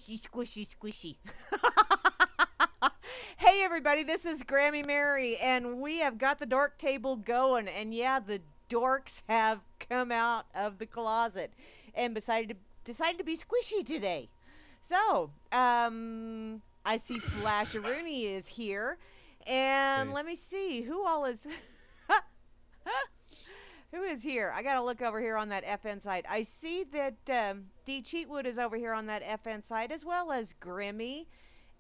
Squishy, squishy, squishy. Hey, everybody, this is Grammy Mary, and we have got the Dork Table going. And yeah, the dorks have come out of the closet and decided to be squishy today. So, I see Flasharoonie is here. And Hey, let me see who all is. Who is here? I got to look over here on that FN side. I see that D. Cheatwood is over here on that FN side, as well as Grimmy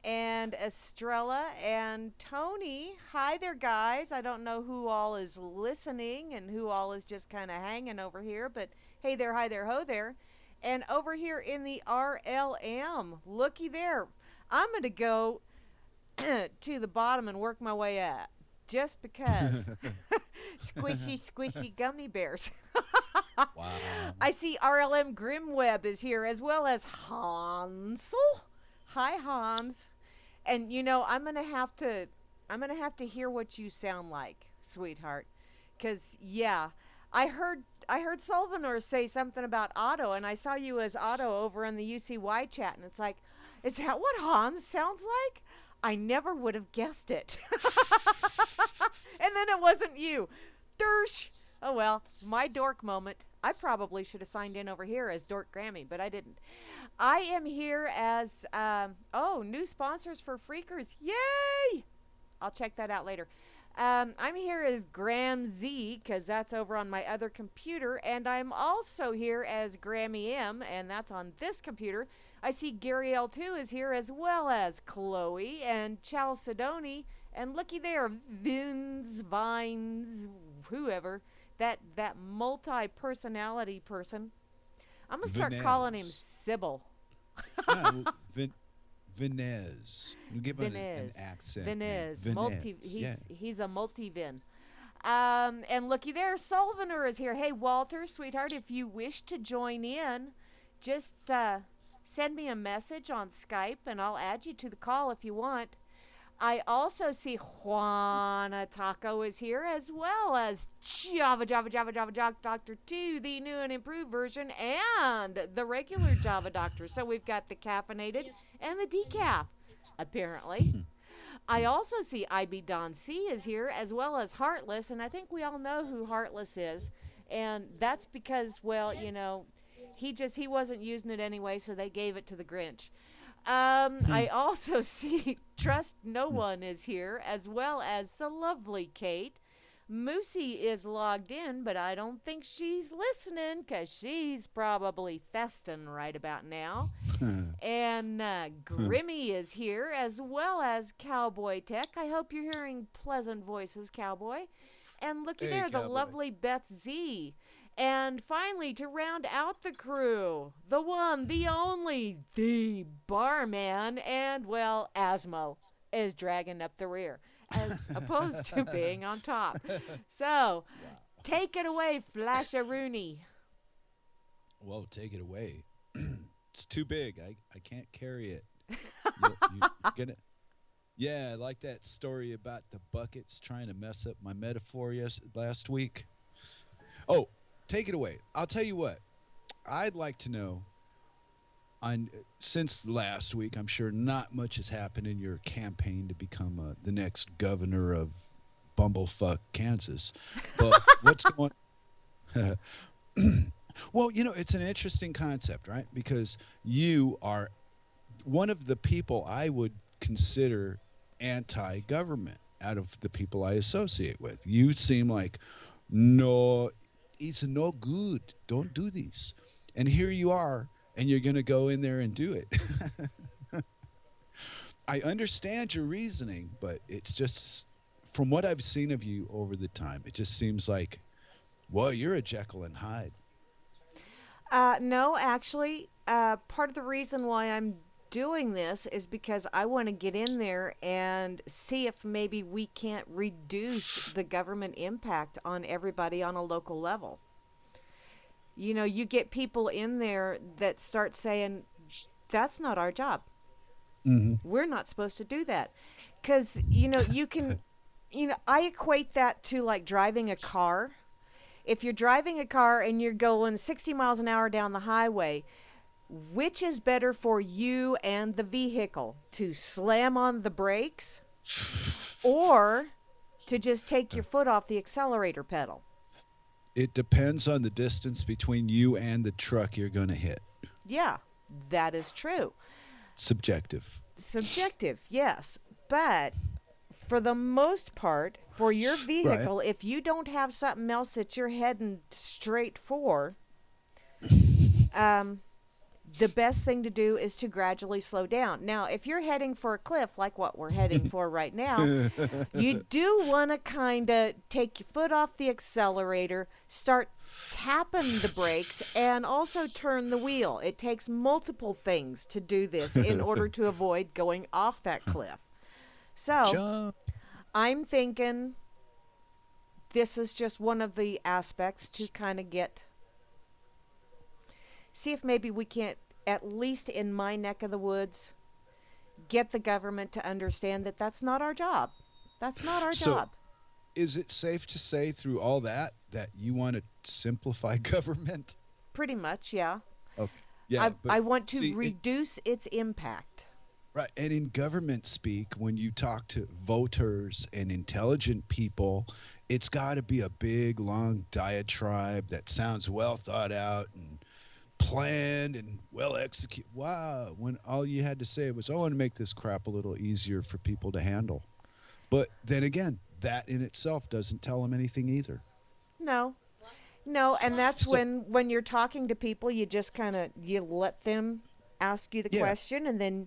and Estrella and Tony. Hi there, guys. I don't know who all is listening and who all is just kind of hanging over here, but hey there, hi there, ho there. And over here in the RLM, looky there. I'm going to go to the bottom and work my way up just because. Squishy, squishy gummy bears. wow. I see RLM Grimweb is here as well as Hansel. Hi, Hans. And you know, I'm gonna have to hear what you sound like, sweetheart. Cause yeah, I heard Solvanor say something about Otto, and I saw you as Otto over in the UCY chat, and it's like, is that what Hans sounds like? I never would have guessed it. And then it wasn't you. Dersh. Oh well, my dork moment. I probably should have signed in over here as Dork Grammy, but I didn't. I am here as, new sponsors for Freakers. Yay! I'll check that out later. I'm here as Gram Z because that's over on my other computer, and I'm also here as Grammy M, and that's on this computer. I see Gary L2 is here as well as Chloe and Chalcedony, and looky there, Vines, whoever, that multi-personality person. I'm gonna start calling him Vinez. Sybil. Yeah, Vinez. You give it an Vinez. accent name. Vinez. Multi Vinez. Yeah. he's a multi-vin. And looky there, Sullivaner is here. Hey Walter, sweetheart, if you wish to join in, just send me a message on Skype and I'll add you to the call if you want. I also see Juana Taco is here, as well as Java Doctor 2, the new and improved version, and the regular Java Doctor. So we've got the caffeinated and the decaf, apparently. I also see IB Don C is here, as well as Heartless, and I think we all know who Heartless is. And that's because, well, you know, he wasn't using it anyway, so they gave it to the Grinch. I also see Trust No One is here, as well as the lovely Kate. Moosey is logged in, but I don't think she's listening because she's probably festin' right about now. And Grimmy is here, as well as Cowboy Tech. I hope you're hearing pleasant voices, Cowboy. And looky Hey, there, the cowboy. lovely Beth Z. And finally, to round out the crew, the one, the only, the barman, and, well, Asmo is dragging up the rear, as opposed to being on top. So, Wow. take it away, Flasharoonie. Well, take it away. It's too big. I can't carry it. You're gonna. Yeah, I like that story about the buckets trying to mess up my metaphor last week. Oh, take it away. I'll tell you what. I'd like to know. Since last week, I'm sure not much has happened in your campaign to become the next governor of Bumblefuck, Kansas. But what's going? Well, you know, it's an interesting concept, right? Because you are one of the people I would consider anti-government out of the people I associate with. You seem like, no, it's no good. Don't do this. And here you are, and you're going to go in there and do it. I understand your reasoning, but it's just, from what I've seen of you over the time, it just seems like, well, you're a Jekyll and Hyde. No, actually, part of the reason why I'm doing this is because I want to get in there and see if maybe we can't reduce the government impact on everybody on a local level. You know, you get people in there that start saying, that's not our job. Mm-hmm. We're not supposed to do that. Because, you know, I equate that to like driving a car. If you're driving a car and you're going 60 miles an hour down the highway, which is better for you and the vehicle, to slam on the brakes or to just take your foot off the accelerator pedal? It depends on the distance between you and the truck you're going to hit. Yeah, that is true. Subjective. Subjective, yes. But for the most part, for your Right. vehicle, if you don't have something else that you're heading straight for, um, the best thing to do is to gradually slow down. Now, if you're heading for a cliff like what we're heading for right now, you do want to kind of take your foot off the accelerator, start tapping the brakes, and also turn the wheel. It takes multiple things to do this in order to avoid going off that cliff. So, Jump. I'm thinking this is just one of the aspects to kind of see if maybe we can't, at least in my neck of the woods, get the government to understand that that's not our job. That's not our So, job. is it safe to say through all that you want to simplify government? Pretty much, yeah. Okay. Yeah, but I want to see, reduce its impact. right. And in government speak, when you talk to voters and intelligent people, it's got to be a big, long diatribe that sounds well thought out and planned and well executed. Wow. When all you had to say was, I want to make this crap a little easier for people to handle. But then again, that in itself doesn't tell them anything either. No. No, and that's So, when you're talking to people, you just kind of you let them ask you the yeah. question and then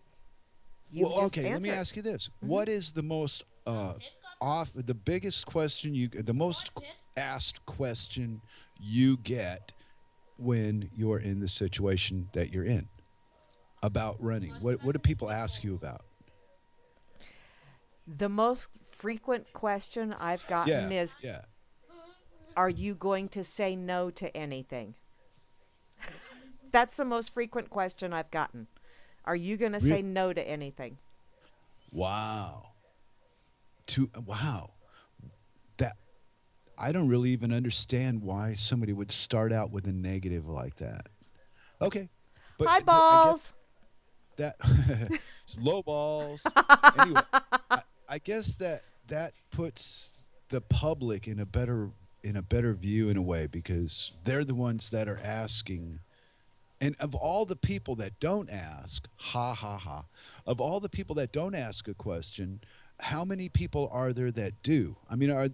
you Well, just okay, let me answer. ask you this. Mhm. What is the most the biggest question the most asked question you get when you're in the situation that you're in about running? What do people ask you about? The most frequent question I've gotten Yeah, is, yeah. are you going to say no to anything? That's the most frequent question I've gotten. Are you going to Real say no to anything? Wow. Wow. That I don't really even understand why somebody would start out with a negative like that. Okay. But Hi, I guess balls. that it's low balls. Anyway, I guess that puts the public in a better view in a way because they're the ones that are asking. And of all the people that don't ask, ha ha ha, of all the people that don't ask a question, how many people are there that do? I mean,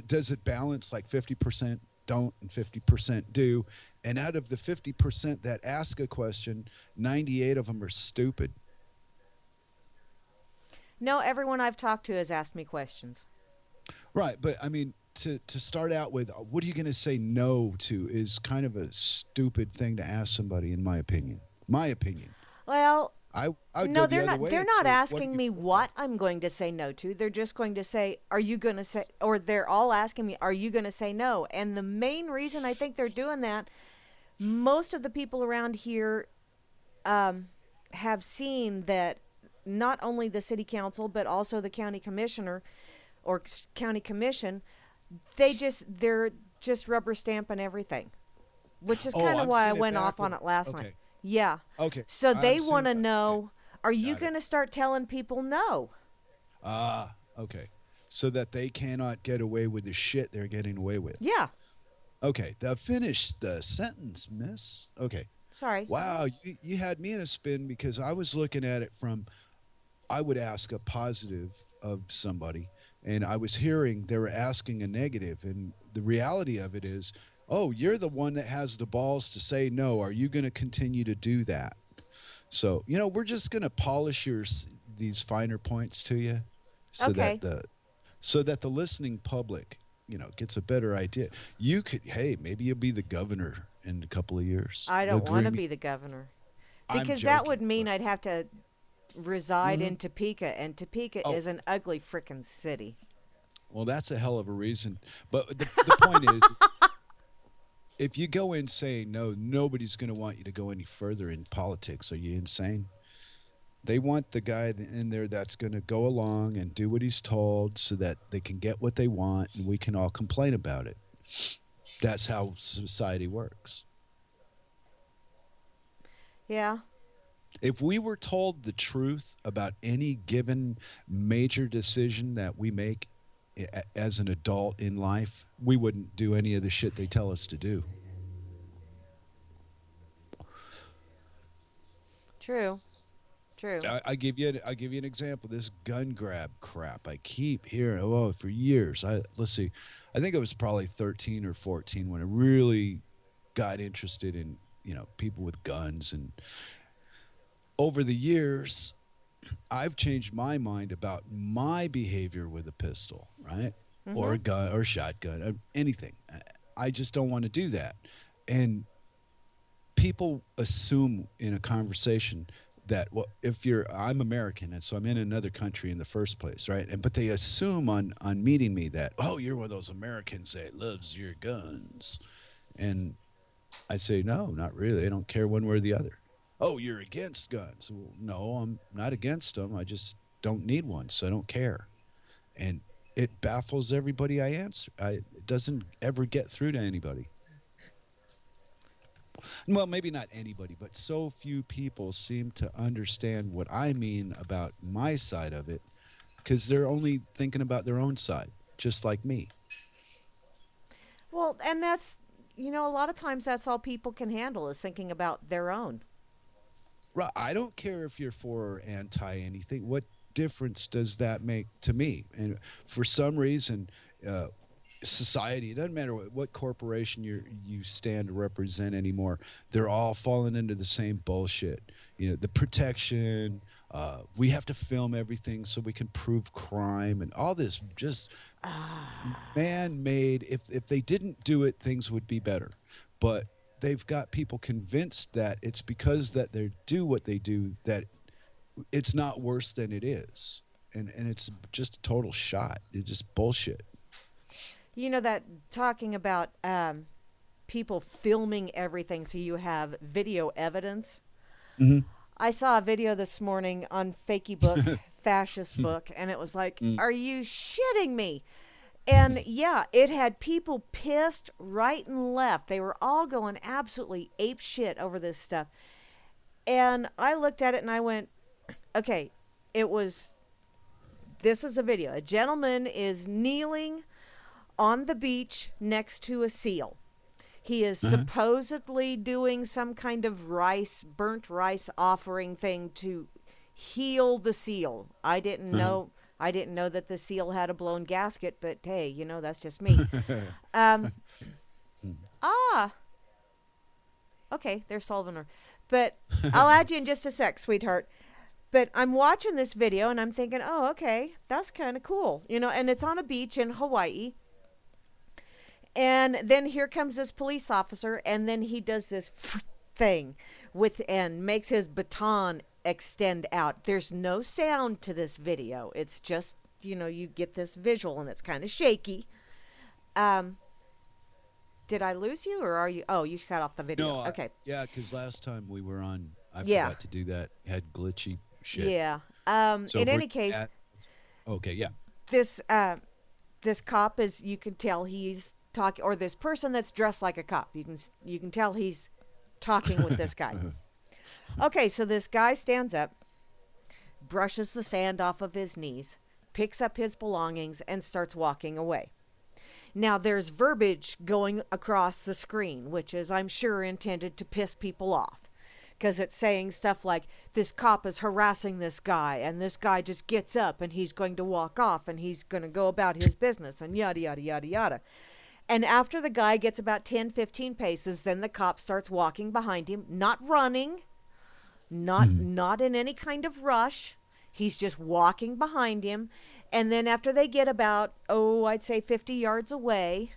does it balance like 50% don't and 50% do? And out of the 50% that ask a question, 98 of them are stupid. No, everyone I've talked to has asked me questions. Right, but I mean, to start out with, what are you going to say no to is kind of a stupid thing to ask somebody, in my opinion. My opinion. Well, I would no, go the other way they're and not say, what are asking you me for? what I'm going to say no to. They're just going to say, "Are you going to say," or they're all asking me, "Are you going to say no?" And the main reason I think they're doing that, most of the people around here have seen that not only the city council but also the county commissioner or county commission, they're just rubber stamping everything, which is Oh, kind of I'm why I seeing it went off on it backwards. last night. Okay. Yeah. Okay. So they I'm want seeing to it. Okay. know, are you Got it. going to start telling people no? Ah, okay. So that they cannot get away with the shit they're getting away with. Yeah. Okay. Now finish the sentence, miss. Okay. Sorry. Wow, you had me in a spin because I was looking at it from I would ask a positive of somebody, and I was hearing they were asking a negative, and the reality of it is, oh, you're the one that has the balls to say no. Are you going to continue to do that? So we're just going to polish these finer points to you, so that Okay. the listening public, gets a better idea. You could, hey, maybe you'll be the governor in a couple of years. I don't want Agree to me? be the governor I'm because that joking, would mean but I'd have to reside Mhm. in Topeka, and Topeka Oh, is an ugly frickin' city. well, that's a hell of a reason. But the point is, if you go in saying no, nobody's going to want you to go any further in politics. Are you insane? They want the guy in there that's going to go along and do what he's told so that they can get what they want and we can all complain about it. That's how society works. Yeah. If we were told the truth about any given major decision that we make as an adult in life, we wouldn't do any of the shit they tell us to do. True. True. I give you an example. This gun grab crap. I keep hearing for years. Let's see. I think I was probably 13 or 14 when I really got interested in, people with guns, and over the years I've changed my mind about my behavior with a pistol, right? Or Mm-hmm. a gun or shotgun, anything. I just don't want to do that. And people assume in a conversation that, well, if you're I'm American, and so I'm in another country in the first place, right? And but they assume on meeting me that, oh, you're one of those Americans that loves your guns. And I say, no, not really. I don't care one way or the other. Oh, you're against guns. Well, no, I'm not against them. I just don't need one, so I don't care. And it baffles everybody I answer. It doesn't ever get through to anybody. Well, maybe not anybody, but so few people seem to understand what I mean about my side of it, because they're only thinking about their own side, just like me. Well, and that's, a lot of times that's all people can handle is thinking about their own. Right. I don't care if you're for or anti anything. What difference does that make to me? And for some reason, uh, society, it doesn't matter what corporation you stand to represent anymore, they're all falling into the same bullshit. The protection, we have to film everything so we can prove crime, and all this just man-made. If they didn't do it, things would be better. But they've got people convinced that it's because that they do what they do that it's not worse than it is. And it's just a total shot. It's just bullshit. That talking about people filming everything so you have video evidence. Mm-hmm. I saw a video this morning on Fakey Book, Fascist Book, and it was like, Mm. are you shitting me? And yeah, it had people pissed right and left. They were all going absolutely ape shit over this stuff. And I looked at it and I went, okay, this is a video. A gentleman is kneeling on the beach next to a seal. He is Uh-huh. supposedly doing some kind of burnt rice offering thing to heal the seal. I didn't Uh-huh. know. I didn't know that the seal had a blown gasket, but hey, that's just me. Um, ah, okay, there's solving her. But I'll add you in just a sec, sweetheart. But I'm watching this video and I'm thinking, oh, okay, that's kind of cool, and it's on a beach in Hawaii. And then here comes this police officer, and then he does this thing and makes his baton extend out. There's no sound to this video. It's just, you get this visual, and it's kind of shaky. Um, did I lose you, or are you? Oh, you cut off the video. No, Okay. yeah, because last time we were on, I Yeah. forgot to do that. Had glitchy shit. Yeah. So In we're any case, okay, yeah. this this cop is, you can tell he's talking, or this person that's dressed like a cop. You can tell he's talking with this guy. Okay, so this guy stands up, brushes the sand off of his knees, picks up his belongings, and starts walking away. Now, there's verbiage going across the screen, which is, I'm sure, intended to piss people off. Because it's saying stuff like, this cop is harassing this guy, and this guy just gets up, and he's going to walk off, and he's going to go about his business, and yada, yada, yada, yada. And after the guy gets about 10, 15 paces, then the cop starts walking behind him, not running, not in any kind of rush. He's just walking behind him. And then after they get about, I'd say 50 yards away,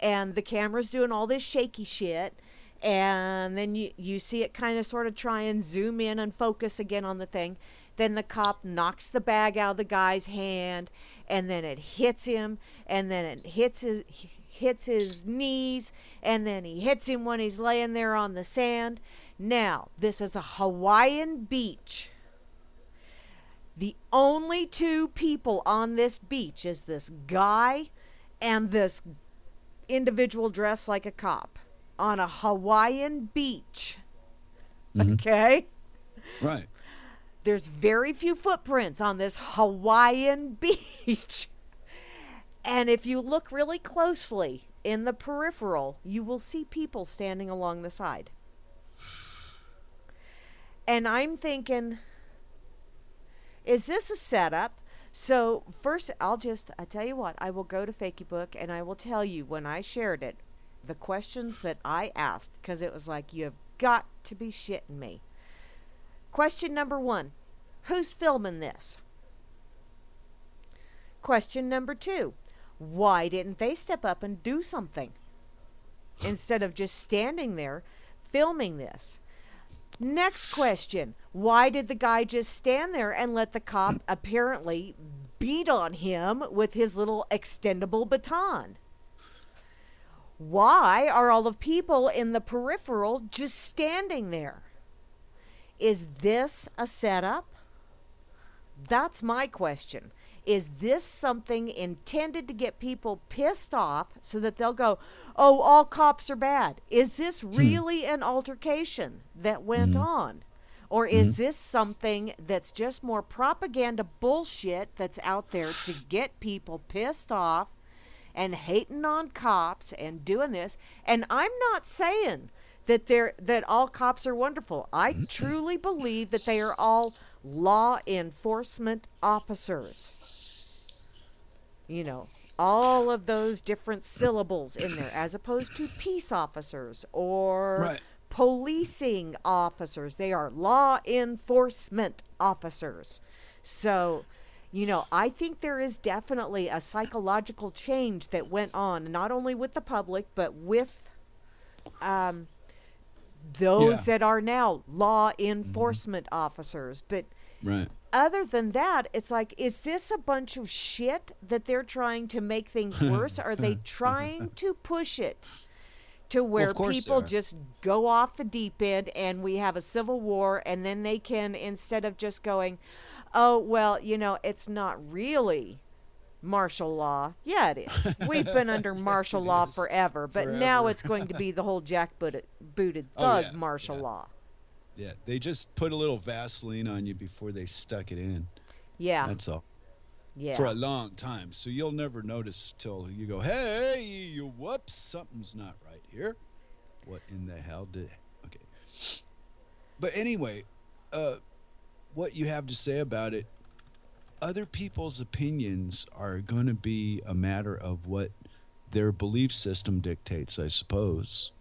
and the camera's doing all this shaky shit, and then you see it kind of sort of try and zoom in and focus again on the thing. Then the cop knocks the bag out of the guy's hand, and then it hits him, and then it hits his knees, and then he hits him when he's laying there on the sand. Now, this is a Hawaiian beach. The only two people on this beach is this guy and this individual dressed like a cop on a Hawaiian beach. Mhm. Okay? Right. There's very few footprints on this Hawaiian beach. And if you look really closely in the peripheral, you will see people standing along the side. And I'm thinking, is this a setup? So first, I tell you what, I will go to Fakeybook and I will tell you when I shared it, the questions that I asked, because it was like, you have got to be shitting me. Question number 1, who's filming this? Question number 2, why didn't they step up and do something instead of just standing there filming this? Next question. Why did the guy just stand there and let the cop apparently beat on him with his little extendable baton? Why are all the people in the peripheral just standing there? Is this a setup? That's my question. Is this something intended to get people pissed off so that they'll go, oh, all cops are bad? Is this really an altercation that went on? Or is this something that's just more propaganda bullshit that's out there to get people pissed off and hating on cops and doing this? And I'm not saying that all cops are wonderful. I truly believe that they are all law enforcement officers. You know, all of those different syllables in there, as opposed to peace officers or Right. policing officers. They are law enforcement officers. So, you know, I think there is definitely a psychological change that went on, not only with the public, but with those that are now law enforcement officers. But Right. other than that, it's like, is this a bunch of shit that they're trying to make things worse? Are they trying to push it to where of course they people are. just go off the deep end and we have a civil war, and then they can, instead of just going, oh, well, you know, it's not really martial law. Yeah, it is. We've been under martial it law is. forever, but now Forever. it's going to be the whole jackbooted Oh, thug yeah, martial yeah. law. Yeah. They just put a little Vaseline on you before they stuck it in. Yeah. That's all. Yeah. For a long time. So you'll never notice till you go, hey, you whoops, something's not right here. What in the hell did. Okay. But anyway, what you have to say about it, other people's opinions are going to be a matter of what their belief system dictates, I suppose.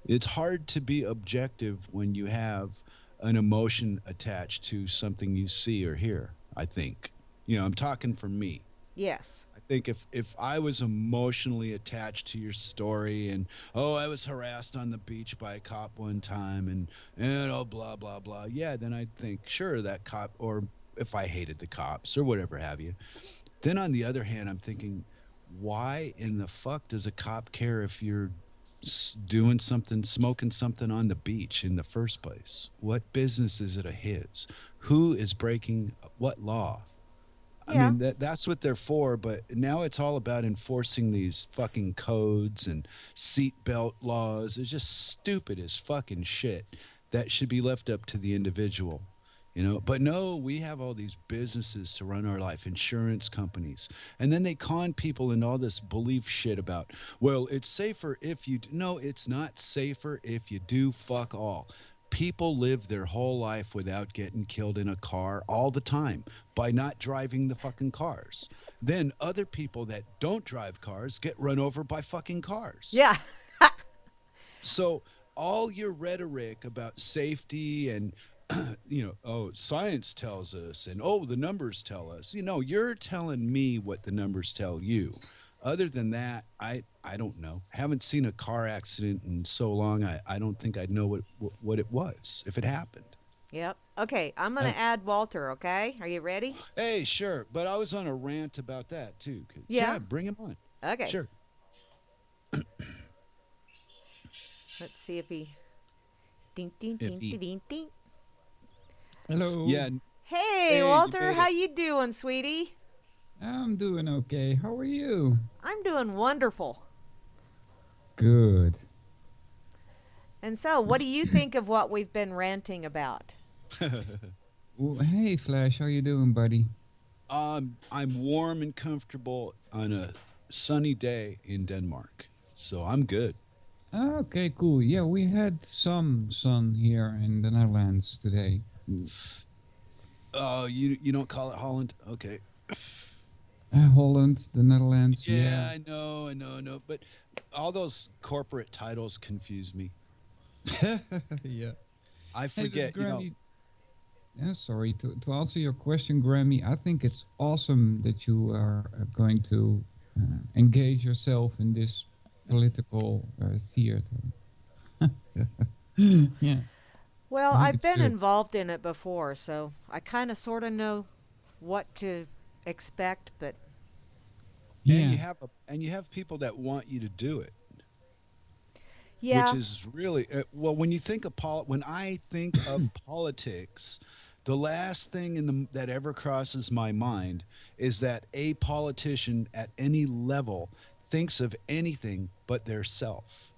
It's hard to be objective when you have an emotion attached to something you see or hear, I think. You know, I'm talking for me. Yes. I think if I was emotionally attached to your story and, oh, I was harassed on the beach by a cop one time and oh, blah, blah, blah. Yeah, then I'd think, sure, that cop, or if I hated the cops or whatever have you. Then on the other hand, I'm thinking, why in the fuck does a cop care if you're doing something, smoking something on the beach in the first place? What business is it of his? Who is breaking what law? I Yeah. mean, that's what they're for, but now it's all about enforcing these fucking codes and seatbelt laws. It's just stupid as fucking shit that should be left up to the individual. You know, but no, we have all these businesses to run our life, insurance companies. And then they con people in all this belief shit about, well, it's safer if you no, it's not safer if you do fuck all. People live their whole life without getting killed in a car all the time by not driving the fucking cars. Then other people that don't drive cars get run over by fucking cars. Yeah. So all your rhetoric about safety and oh, science tells us and oh, the numbers tell us. You're telling me what the numbers tell you. Other than that, I don't know. Haven't seen a car accident in so long. I don't think I'd know what it was if it happened. Yep. Okay, I'm going to add Walter, okay? Are you ready? Hey, sure, but I was on a rant about that too. Yeah? Bring him on. Okay. Sure. Let's see if he... Ding, ding, If ding, he- ding, ding, ding. Hello. Yeah. Hey, Hey, you Walter, made how it. you doing, sweetie? I'm doing okay. How are you? I'm doing wonderful. Good. And so, what do you think of what we've been ranting about? Hey, Flash, how you doing, buddy? I'm warm and comfortable on a sunny day in Denmark, so I'm good. Okay, cool. Yeah, we had some sun here in the Netherlands today. Oh, you don't call it Holland? Okay. Holland, the Netherlands, Yeah, yeah. I know. But all those corporate titles confuse me. Yeah. I Hey, but forget. Grammy, yeah, sorry, to answer your question, Grammy, I think it's awesome that you are going to engage yourself in this political theater. Yeah, Well, I think I've it's been good. involved in it before, so I kind of sort of know what to expect, but And Yeah, you have people that want you to do it, which yeah, is really well. When you think of when I think of politics, the last thing that ever crosses my mind is that a politician at any level thinks of anything but their self.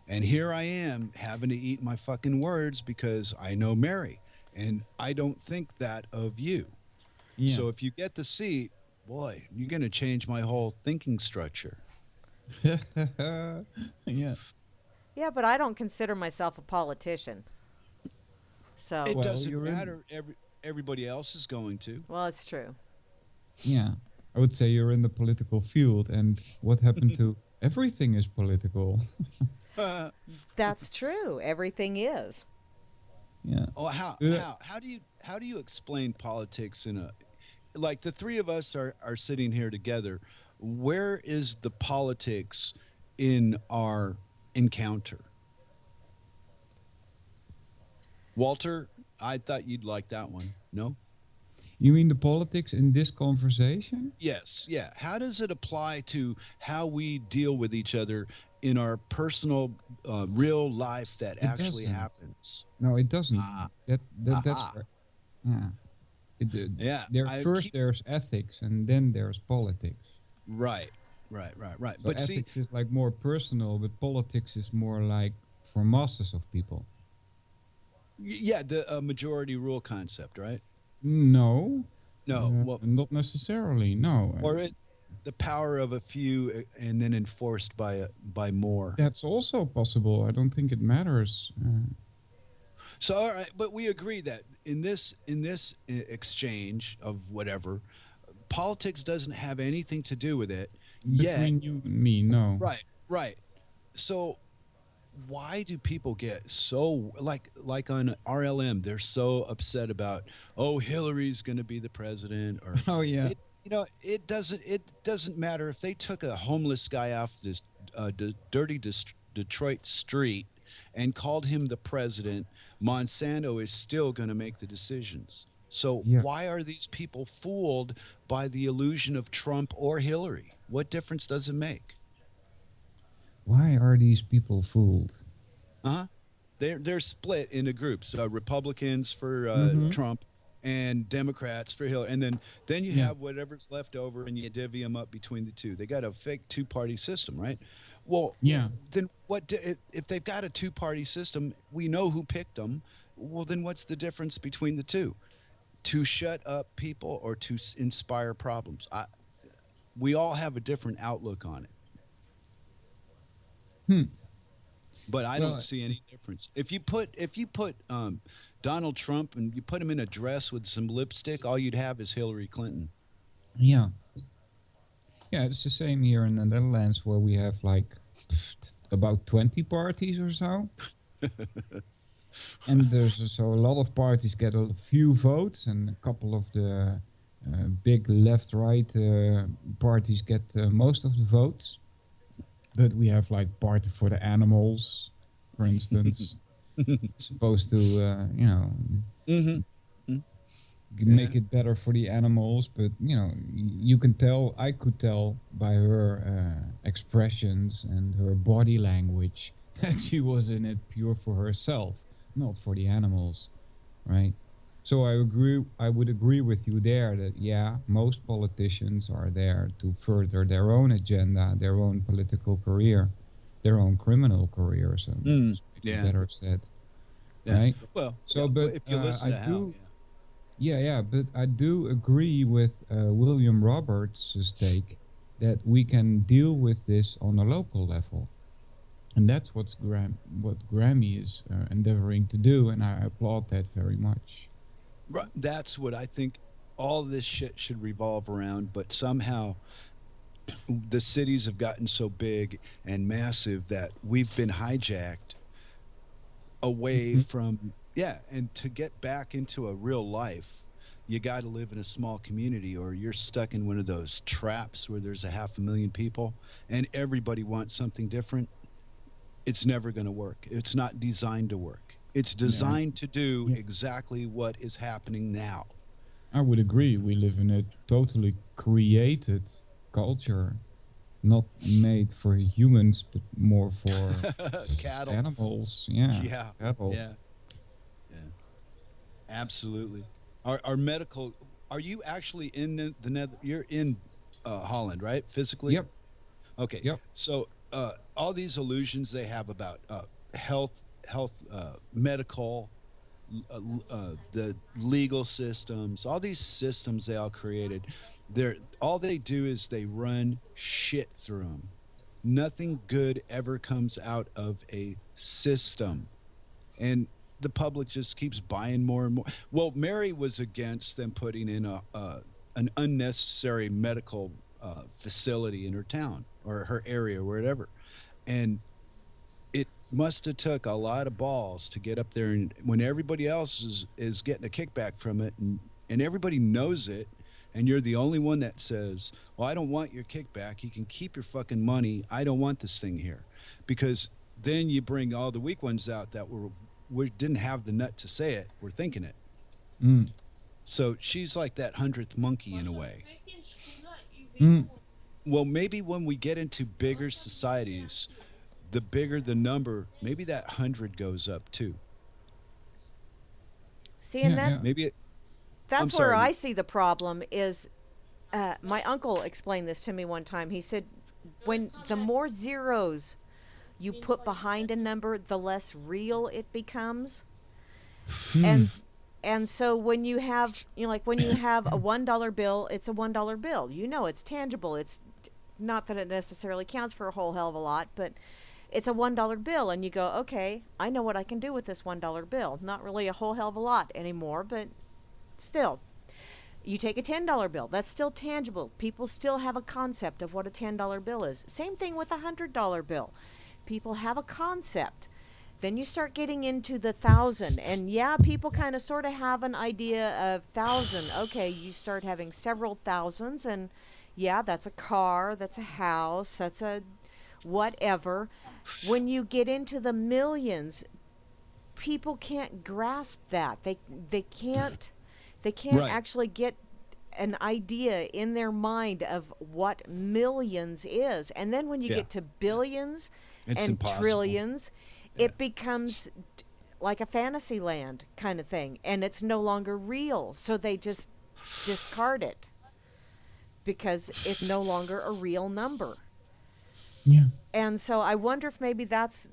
And here I am having to eat my fucking words because I know Mary, and I don't think that of you. yeah. So if you get the seat, boy, you're going to change my whole thinking structure. Yeah. yeah, but I don't consider myself a politician. It So, Well, doesn't you're in. matter. Everybody else is going to. well, it's true. Yeah, I would say you're in the political field, and what happened to everything is political. oh, That's true. Everything is. Yeah. how Uh, how how do you explain politics in a like the three of us are sitting here together? Where is the politics in our encounter? Walter, I thought you'd like that one. No? you mean the politics in this conversation? Yes, yeah. How does it apply to how we deal with each other in our personal, real life that It actually doesn't. happens? No, it doesn't. Ah, That's aha. where. Yeah. Yeah, There I first keep there's ethics, and then there's politics. right, right. So But see, ethics is like more personal, but politics is more like for masses of people. yeah, the majority rule concept, right? No, No, well, not necessarily. No, or the power of a few and then enforced by more. that's also possible. I don't think it matters. So, all right, but we agree that in this exchange of whatever, politics doesn't have anything to do with it yet. Between you and me, no. Right, right. So why do people get so like on RLM they're so upset about, oh, Hillary's going to be the president, or Oh yeah, it it doesn't matter if they took a homeless guy off this dirty Detroit street and called him the president. Monsanto is still going to make the decisions. So yeah. why are these people fooled by the illusion of Trump or Hillary? What difference does it make? Why are these people fooled? Uh-huh. They're split into groups. Republicans for Mm-hmm. Trump and Democrats for Hillary. And then you Yeah, have whatever's left over and you divvy them up between the two. They got a fake two-party system, right? Well, yeah. then if they've got a two-party system, we know who picked them. Well, then what's the difference between the two? To shut up people or to inspire problems? We all have a different outlook on it. Hmm. But I don't Well, see any difference. If you put Donald Trump and you put him in a dress with some lipstick, all you'd have is Hillary Clinton. yeah, yeah. It's the same here in the Netherlands, where we have like about 20 parties or so, and so a lot of parties get a few votes, and a couple of the big left-right parties get most of the votes. But we have like Party for the Animals, for instance, supposed to, Mm-hmm. make Yeah. it better for the animals. But you can tell, I could tell by her expressions and her body language that she was in it pure for herself, not for the animals, right? So I would agree with you there that yeah, most politicians are there to further their own agenda, their own political career. their own criminal career. So Mm, it's maybe yeah, better said, yeah. right? Well, So, yeah. Well, but if you listen I to Hal, do, yeah, but I do agree with William Roberts' take that we can deal with this on a local level. And that's what Grammy is endeavoring to do, and I applaud that very much. right, that's what I think. All this shit should revolve around, but somehow the cities have gotten so big and massive that we've been hijacked away Mhm. from, yeah, and to get back into a real life, you got to live in a small community or you're stuck in one of those traps where there's a 500,000 people and everybody wants something different. It's never going to work. It's not designed to work. It's Yeah, designed to do yeah, exactly what is happening now. I would agree. We live in a totally created culture, not made for humans, but more for Cattle. animals. Yeah, Yeah. cattle. Yeah. Yeah. Absolutely. Our medical, are you actually in the Nether? You're in Holland, right? Physically? Yep, Okay. yep. So all these illusions they have about health, medical, the legal systems, all these systems they all created, they're all they do is they run shit through them. Nothing good ever comes out of a system, and the public just keeps buying more and more. Well, Mary was against them putting in a an unnecessary medical facility in her town or her area or whatever, and it must have took a lot of balls to get up there and when everybody else is getting a kickback from it and everybody knows it and you're the only one that says, well, I don't want your kickback, you can keep your fucking money, I don't want this thing here, because then you bring all the weak ones out that we didn't have the nut to say it, we're thinking it. Mm, So she's like that 100th monkey in a way. mm. Well, maybe when we get into bigger societies, the bigger the number, maybe that 100 goes up too. See, and Yeah, yeah. Maybe it, I'm that's where sorry. I see the problem is my uncle explained this to me one time. He said, when the more zeros you put behind a number, the less real it becomes. Hmm. And and so when you have, like when you have a $1 bill, it's a $1 bill. You know, it's tangible. It's not that it necessarily counts for a whole hell of a lot, but it's a $1 bill, and you go, okay, I know what I can do with this $1 bill. Not really a whole hell of a lot anymore, but still. You take a $10 bill, that's still tangible. People still have a concept of what a $10 bill is. Same thing with a $100 bill. People have a concept. Then you start getting into the thousand, and yeah, people kind of sort of have an idea of thousand. Okay, you start having several thousands, and yeah, that's a car, that's a house, that's a whatever. When you get into the millions, people can't grasp that. They can't they can't Right. actually get an idea in their mind of what millions is. And then when you Yeah. get to billions It's and impossible. trillions, Yeah. it becomes like a fantasy land kind of thing, and it's no longer real. So they just discard it because it's no longer a real number. Yeah. And so I wonder if maybe that's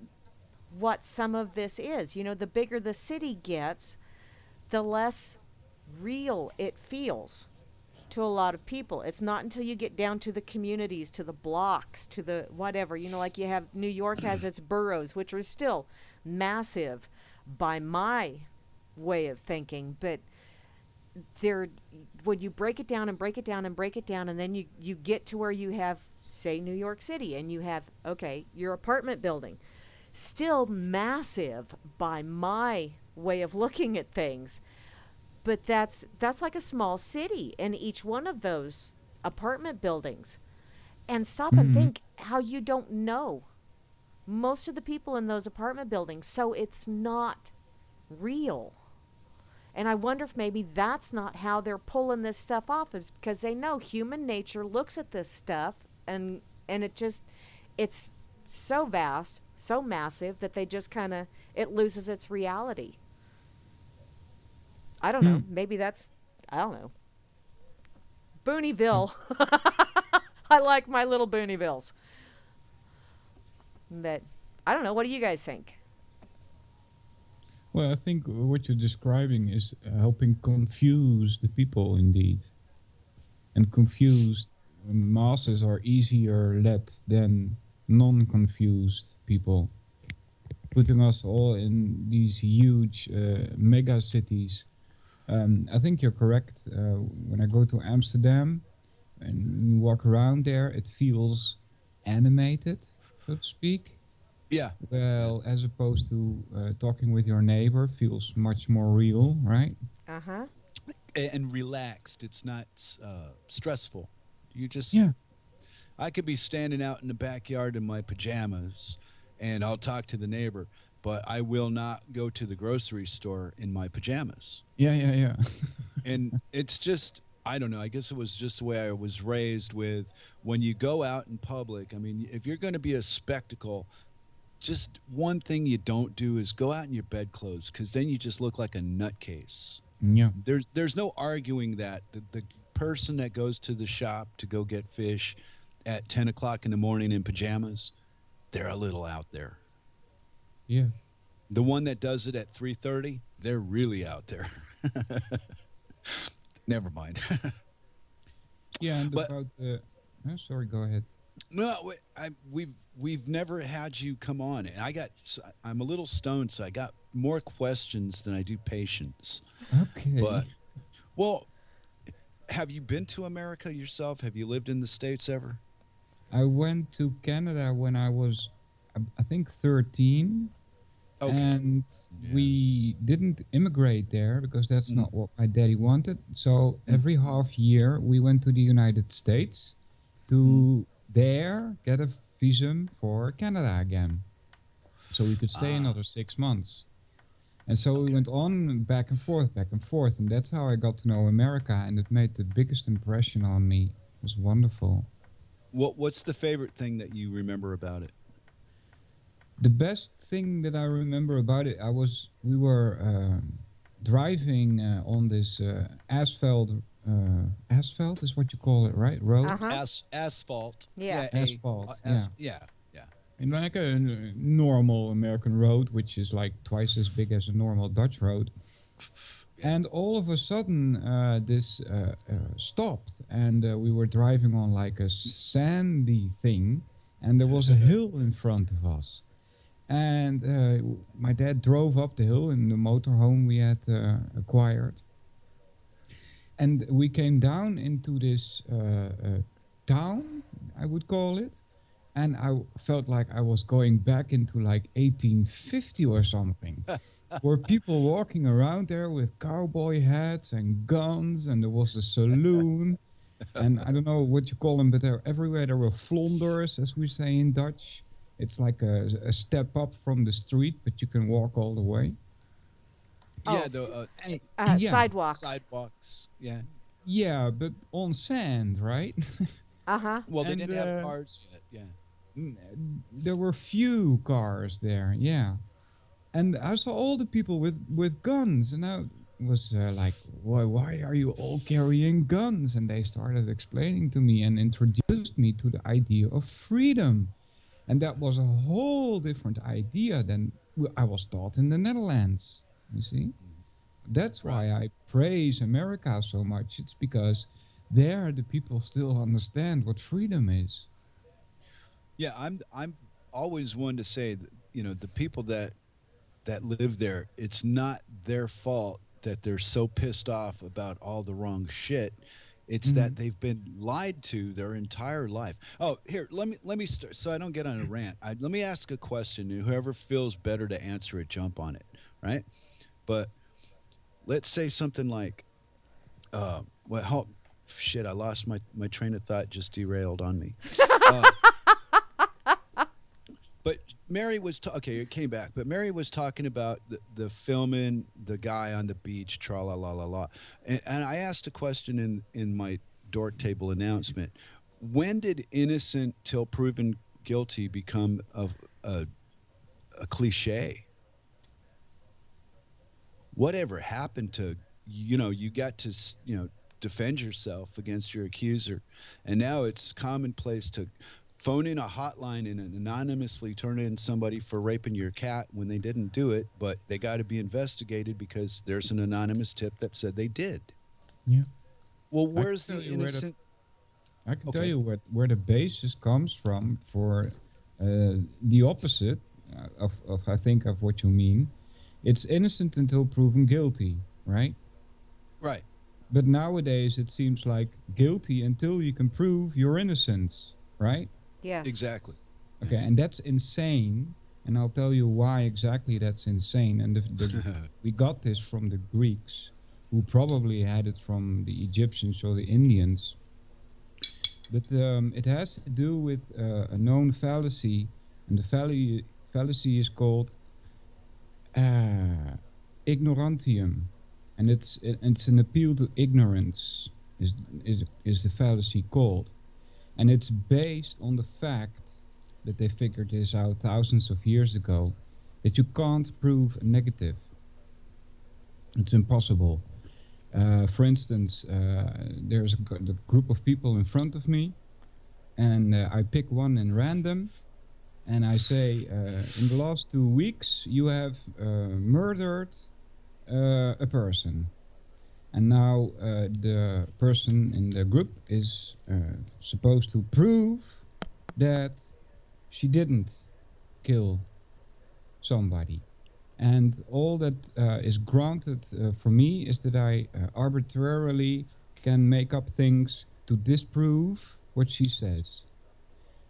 what some of this is. The bigger the city gets, the less real it feels to a lot of people. It's not until you get down to the communities, to the blocks, to the whatever, like you have New York has its boroughs, which are still massive by my way of thinking, but they're when you break it down and break it down and break it down, and then you get to where you have, say, New York City, and you have, okay, your apartment building, still massive by my way of looking at things, but that's like a small city in each one of those apartment buildings. And stop and Hmm. think how you don't know most of the people in those apartment buildings, so it's not real. And I wonder if maybe that's not how they're pulling this stuff off, is because they know human nature looks at this stuff, and it's so vast, so massive that they just kind of, it loses its reality. I don't Hmm. know. Maybe that's, I don't know. Booneyville. I like my little Booneyvilles. But I don't know. What do you guys think? Well, I think what you're describing is helping confuse the people indeed. And confused masses are easier led than non-confused people, putting us all in these huge mega cities. I think you're correct. When I go to Amsterdam and you walk around there, it feels animated, so to speak. Yeah. Yeah. Well, as opposed to talking with your neighbor, feels much more real, right? Uh huh. And relaxed. It's not stressful. You just, Yeah, I could be standing out in the backyard in my pajamas and I'll talk to the neighbor, but I will not go to the grocery store in my pajamas. yeah, yeah, yeah. And it's just, I don't know, I guess it was just the way I was raised with when you go out in public. I mean, if you're going to be a spectacle, just one thing you don't do is go out in your bedclothes because then you just look like a nutcase. Yeah. There's no arguing that the person that goes to the shop to go get fish at 10 o'clock in the morning in pajamas, they're a little out there. Yeah. The one that does it at 3:30, they're really out there. Never mind. Yeah, and But about the. Oh, sorry, go ahead. no, we've never had you come on, and I'm a little stoned, so I got more questions than I do patience. Okay. But well, have you been to America yourself? Have you lived in the States ever? I went to Canada when I was, I think, 13, Okay. and Yeah. we didn't immigrate there because that's Mm, not what my daddy wanted. So mm, every half year we went to the United States mm. to there get a visum for Canada again. So we could stay Ah, another 6 months. And so we okay. went on back and forth, and that's how I got to know America, and it made the biggest impression on me. It was wonderful. What's the favorite thing that you remember about it? The best thing that I remember about it, we were driving on this asphalt is what you call it, right? Uh Road, huh. Asphalt. Yeah. Yeah, asphalt, yeah. yeah, yeah. And like a normal American road, which is like twice as big as a normal Dutch road. Yeah. And all of a sudden, this stopped, and we were driving on like a sandy thing, and there was a hill in front of us. And my dad drove up the hill in the motorhome we had acquired, and we came down into this town, I would call it, and felt like I was going back into like 1850 or something. Were people walking around there with cowboy hats and guns, and there was a saloon, and I don't know what you call them, but they're everywhere. There were flonders, as we say in Dutch. It's like a step up from the street, but you can walk all the way. Yeah, Oh, the Yeah, sidewalks. sidewalks. Yeah. yeah, but on sand, right? Uh huh. Well, they And didn't have cars yet. Yeah. there were few cars there, yeah. And I saw all the people with guns, and I was like, why are you all carrying guns? And they started explaining to me and introduced me to the idea of freedom. And that was a whole different idea than I was taught in the Netherlands. You see? That's Right. why I praise America so much. It's because there the people still understand what freedom is. Yeah, I'm always one to say that, the people that live there, it's not their fault that they're so pissed off about all the wrong shit. It's Mhm. that they've been lied to their entire life. Oh, here, let me start so I don't get on a rant. Let me ask a question, and whoever feels better to answer it, jump on it, right? But let's say something like, well, shit, I lost my train of thought, just derailed on me. Uh, but Mary was okay. It came back, but Mary was talking about the filming the guy on the beach, tra la la la la, and I asked a question in my Dork Table announcement. When did innocent till proven guilty become a, a cliche? Whatever happened to you got to defend yourself against your accuser, and now it's commonplace to phone in a hotline and anonymously turn in somebody for raping your cat when they didn't do it, but they got to be investigated because there's an anonymous tip that said they did. Yeah. Well, I can where's tell the you where the innocent? I can tell Okay. you where the basis comes from for the opposite of I think of what you mean. It's innocent until proven guilty, right? Right. But nowadays it seems like guilty until you can prove your innocence, right? Yes. Exactly. Okay, and that's insane. And I'll tell you why exactly that's insane. And we got this from the Greeks, who probably had it from the Egyptians or the Indians. But it has to do with a known fallacy, and the fallacy is called uh, ignorantium, and it's an appeal to ignorance. Is the fallacy called? And it's based on the fact that they figured this out thousands of years ago, that you can't prove a negative. It's impossible. For instance, there's a group of people in front of me, and I pick one in random, and I say, in the last 2 weeks, you have murdered a person. And now the person in the group is supposed to prove that she didn't kill somebody. And all that is granted for me is that I arbitrarily can make up things to disprove what she says.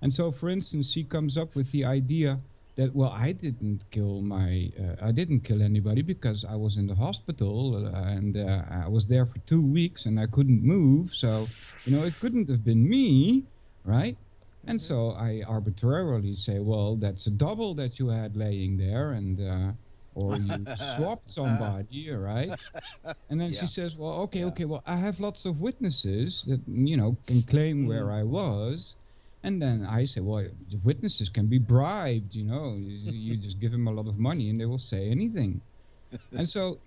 And so, for instance, she comes up with the idea that, well, I didn't kill anybody because I was in the hospital and I was there for 2 weeks and I couldn't move. So, it couldn't have been me, right? And so I arbitrarily say, well, that's a double that you had laying there, and or you swapped somebody, right? And then she Yeah. says, well, Yeah. okay, well, I have lots of witnesses that, can claim where I was. And then I say, well, the witnesses can be bribed, you just give them a lot of money and they will say anything. And so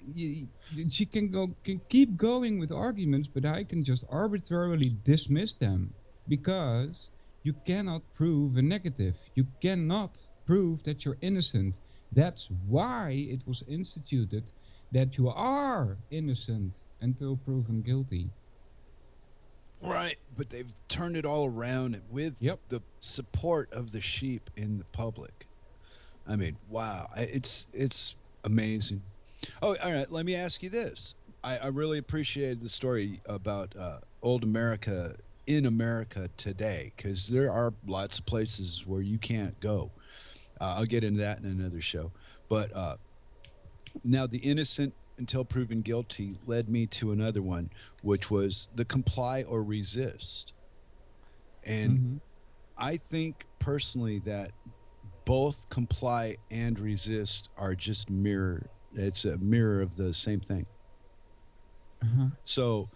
she can keep going with arguments, but I can just arbitrarily dismiss them because you cannot prove a negative. You cannot prove that you're innocent. That's why it was instituted that you are innocent until proven guilty. Right, but they've turned it all around with Yep. the support of the sheep in the public. I mean, wow, it's amazing. Oh, all right. Let me ask you this. I really appreciated the story about old America in America today, because there are lots of places where you can't go. I'll get into that in another show. But now, the innocent until proven guilty led me to another one, which was the comply or resist. And Mm-hmm. I think personally that both comply and resist are just mirror. It's a mirror of the same thing. Uh-huh. So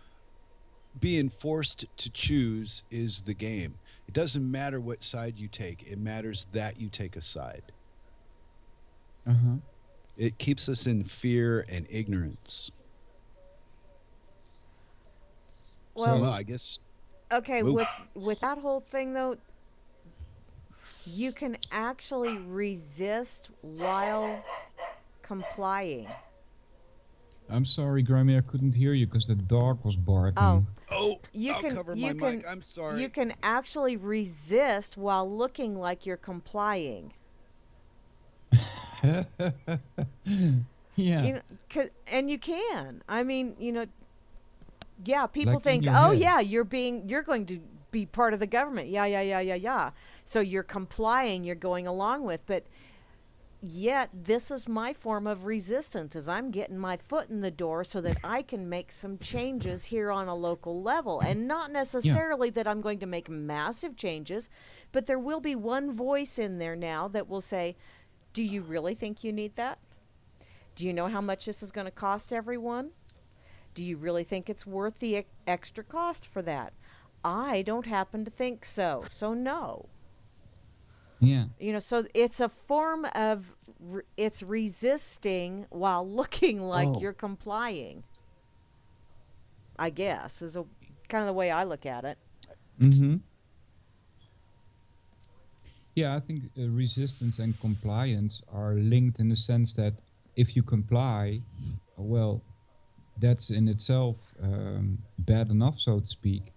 being forced to choose is the game. It doesn't matter what side you take. It matters that you take a side. Uh-huh. It keeps us in fear and ignorance. Well, Well, I guess. okay, Ooh. with that whole thing though, you can actually resist while complying. I'm sorry, Grammy, I couldn't hear you because the dog was Oh, barking. Oh, you I'll can cover you my can mic. I'm sorry. you can actually resist while looking like you're complying. Yeah, And you can. I mean, yeah, people like in think, your "Oh head. yeah, you're going to be part of the government." Yeah, yeah, yeah, yeah, yeah. So you're complying, you're going along with, but yet this is my form of resistance as I'm getting my foot in the door so that I can make some changes here on a local level, and not Yeah. necessarily that I'm going to make massive changes, but there will be one voice in there now that will say, "Do you really think you need that? Do you know how much this is going to cost everyone? Do you really think it's worth the extra cost for that? I don't happen to think so. So no." Yeah. So it's a form of it's resisting while looking like Oh, you're complying. I guess is a kind of the way I look at it. Mm-hmm. Yeah, I think resistance and compliance are linked in the sense that if you comply, well, that's in itself bad enough, so to speak.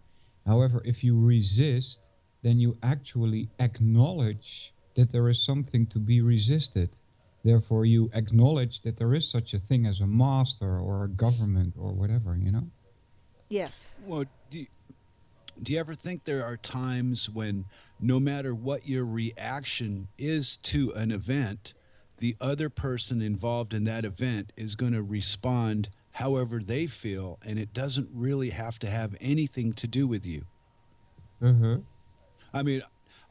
However, if you resist, then you actually acknowledge that there is something to be resisted. Therefore, you acknowledge that there is such a thing as a master or a government or whatever, you know? Yes. Well, do you ever think there are times when no matter what your reaction is to an event, the other person involved in that event is going to respond however they feel, and it doesn't really have to have anything to do with you? Uh-huh. I mean,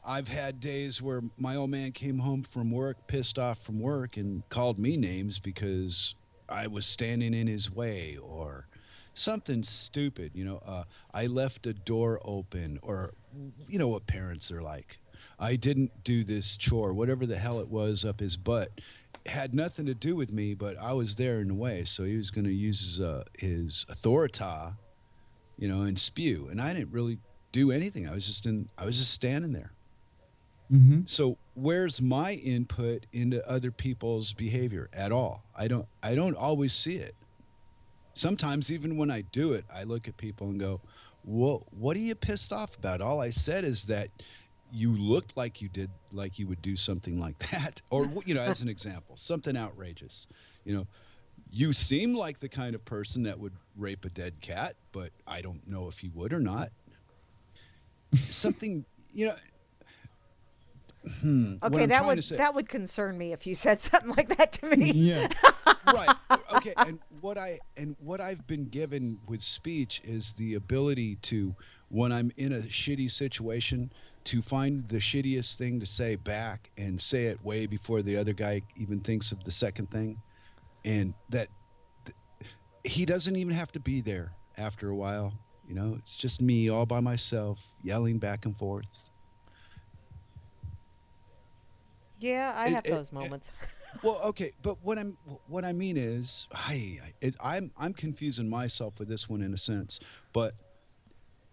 I've had days where my old man came home from work, pissed off from work, and called me names because I was standing in his way or something stupid. I left a door open, or you know what parents are like. I didn't do this chore, whatever the hell it was up his butt. Had nothing to do with me, but I was there in the way. So he was going to use his authority, and spew. And I didn't really do anything. I was just standing there. Mm-hmm. So where's my input into other people's behavior at all? I don't always see it. Sometimes even when I do it, I look at people and go, "Well, what are you pissed off about?" All I said is that you looked like you would do something like that, or as an example, something outrageous. You know, you seem like the kind of person that would rape a dead cat, but I don't know if you would or not. Something, what Okay, I'm trying to say. that would concern me if you said something like that to me. Yeah. Right. Okay. And what I've been given with speech is the ability to, when I'm in a shitty situation, to find the shittiest thing to say back and say it way before the other guy even thinks of the second thing, and that he doesn't even have to be there after a while. It's just me all by myself yelling back and forth. Yeah, I It, have it, those it, moments. Well, okay, but what I mean is, I'm confusing myself with this one in a sense, but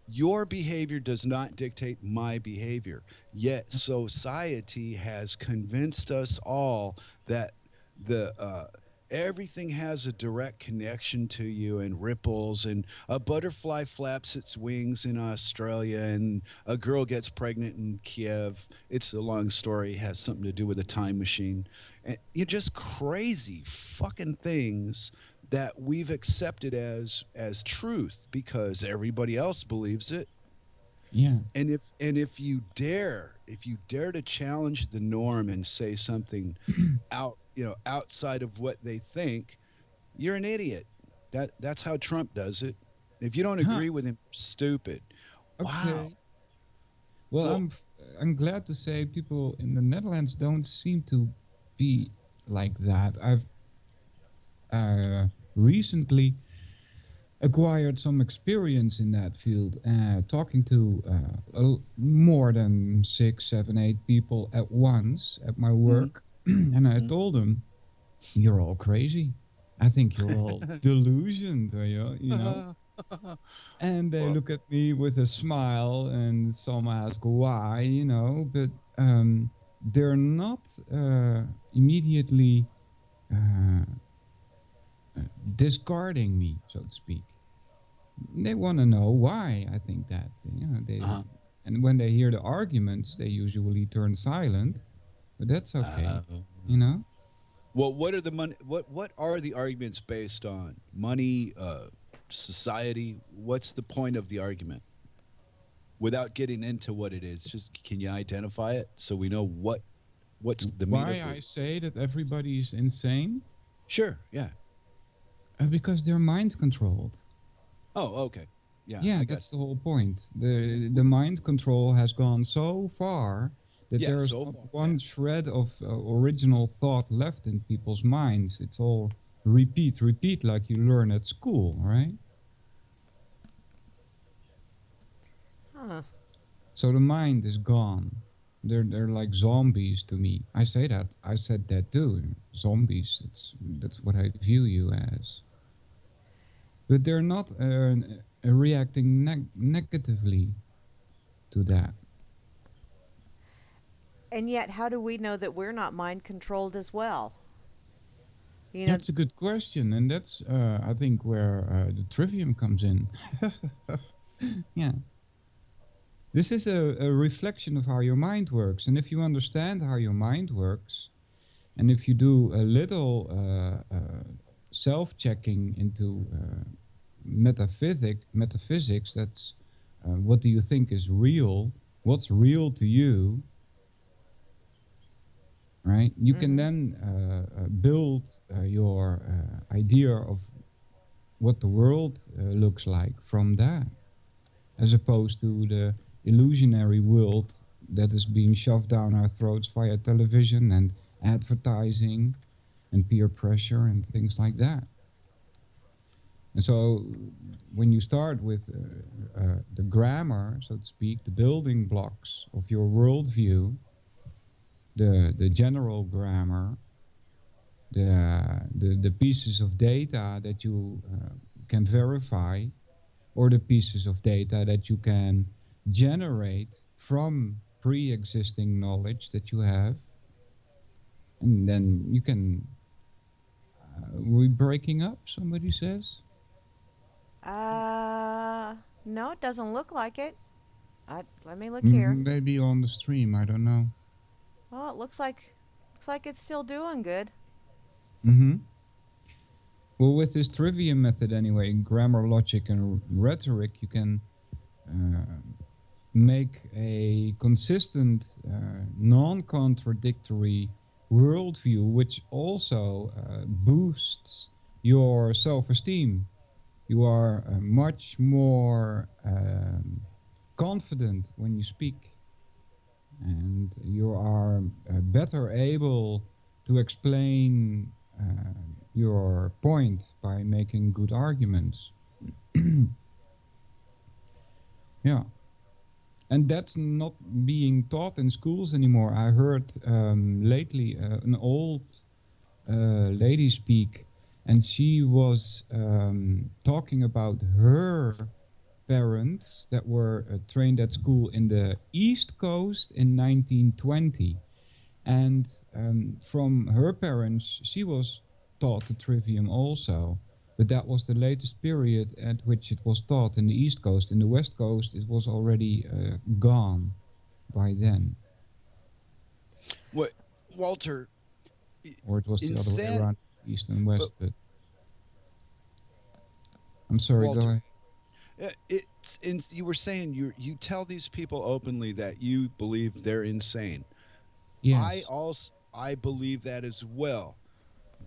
your behavior does not dictate my behavior. Yet society has convinced us all that the everything has a direct connection to you, and ripples, and a butterfly flaps its wings in Australia, and a girl gets pregnant in Kiev. It's a long story, has something to do with a time machine. And you're just crazy fucking things that we've accepted as truth because everybody else believes it. Yeah. And if you dare to challenge the norm and say something outside of what they think, you're an idiot. That's how Trump does it. If you don't Huh. agree with him, stupid. Wow. Okay. Well, Well, I'm glad to say people in the Netherlands don't seem to be like that. I've recently acquired some experience in that field, talking to more than 6, 7, 8 people at once at my mhm, work, and I mhm. told them, "You're all crazy. I think you're all delusioned, you know." And they Well, look at me with a smile, and some ask why, but they're not immediately uh, discarding me, so to speak. They want to know why I think that. uh, And when they hear the arguments, they usually turn silent, but that's okay, uh, you know. well, what are the arguments based on? Money, society? What's the point of the argument? Without getting into what it is, just can you identify it so we know what's the meat Why of I this? say that everybody is insane? Sure. Yeah. Because they're mind controlled. Oh, okay. Yeah, Yeah, I got. that's the whole point. The mind control has gone so far that Yeah, there is so not far. Yeah. one shred of original thought left in people's minds. It's all repeat, repeat, like you learn at school, right? Huh. So the mind is gone. They're like zombies to me. I say that. I said that too. Zombies. That's what I view you as. But they're not reacting negatively to that. And yet, how do we know that we're not mind controlled as well? You know, That's a good question, and that's I think where the trivium comes in. Yeah, this is a reflection of how your mind works, and if you understand how your mind works, and if you do a little self-checking into metaphysics, that's what do you think is real? What's real to you? Right? You can mm-hmm. then build your idea of what the world looks like from that, as opposed to the illusionary world that is being shoved down our throats via television and advertising and peer pressure and things like that. And so when you start with the grammar, so to speak, the building blocks of your worldview, the general grammar, the pieces of data that you can verify, or the pieces of data that you can generate from pre-existing knowledge that you have, and then you can we're breaking up, somebody says. No, it doesn't look like it. Let me look here. Maybe on the stream, I don't know. Oh, it looks like it's still doing good. Mm-hmm. Well, with this trivium method anyway, grammar, logic, and rhetoric, you can make a consistent, non-contradictory worldview, which also boosts your self-esteem. You are much more confident when you speak, and you are better able to explain your point by making good arguments. Yeah. And that's not being taught in schools anymore. I heard lately an old lady speak, and she was talking about her parents that were trained at school in the East Coast in 1920. And from her parents, she was taught the trivium also. But that was the latest period at which it was taught in the East Coast. In the West Coast, it was already gone by then. What, Walter? Or it was the other way Insan- around, East and West. But I'm sorry, go Walter, ahead. you were saying you tell these people openly that you believe they're insane. Yes. I believe that as well,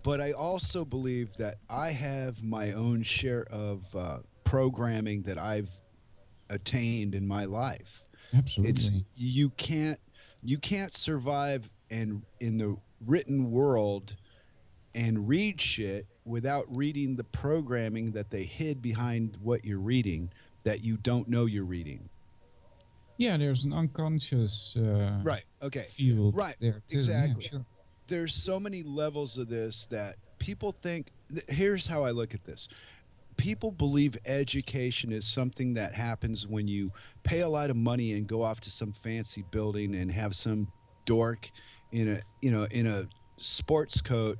but I also believe that I have my own share of programming that I've attained in my life. It's Absolutely. you can't survive and in the written world and read shit without reading the programming that they hid behind what you're reading that you don't know you're reading. Yeah, there's an unconscious Right. Okay. field Right. there too. Exactly. Yeah, sure. There's so many levels of this that people think. Here's how I look at this. People believe education is something that happens when you pay a lot of money and go off to some fancy building and have some dork in a sports coat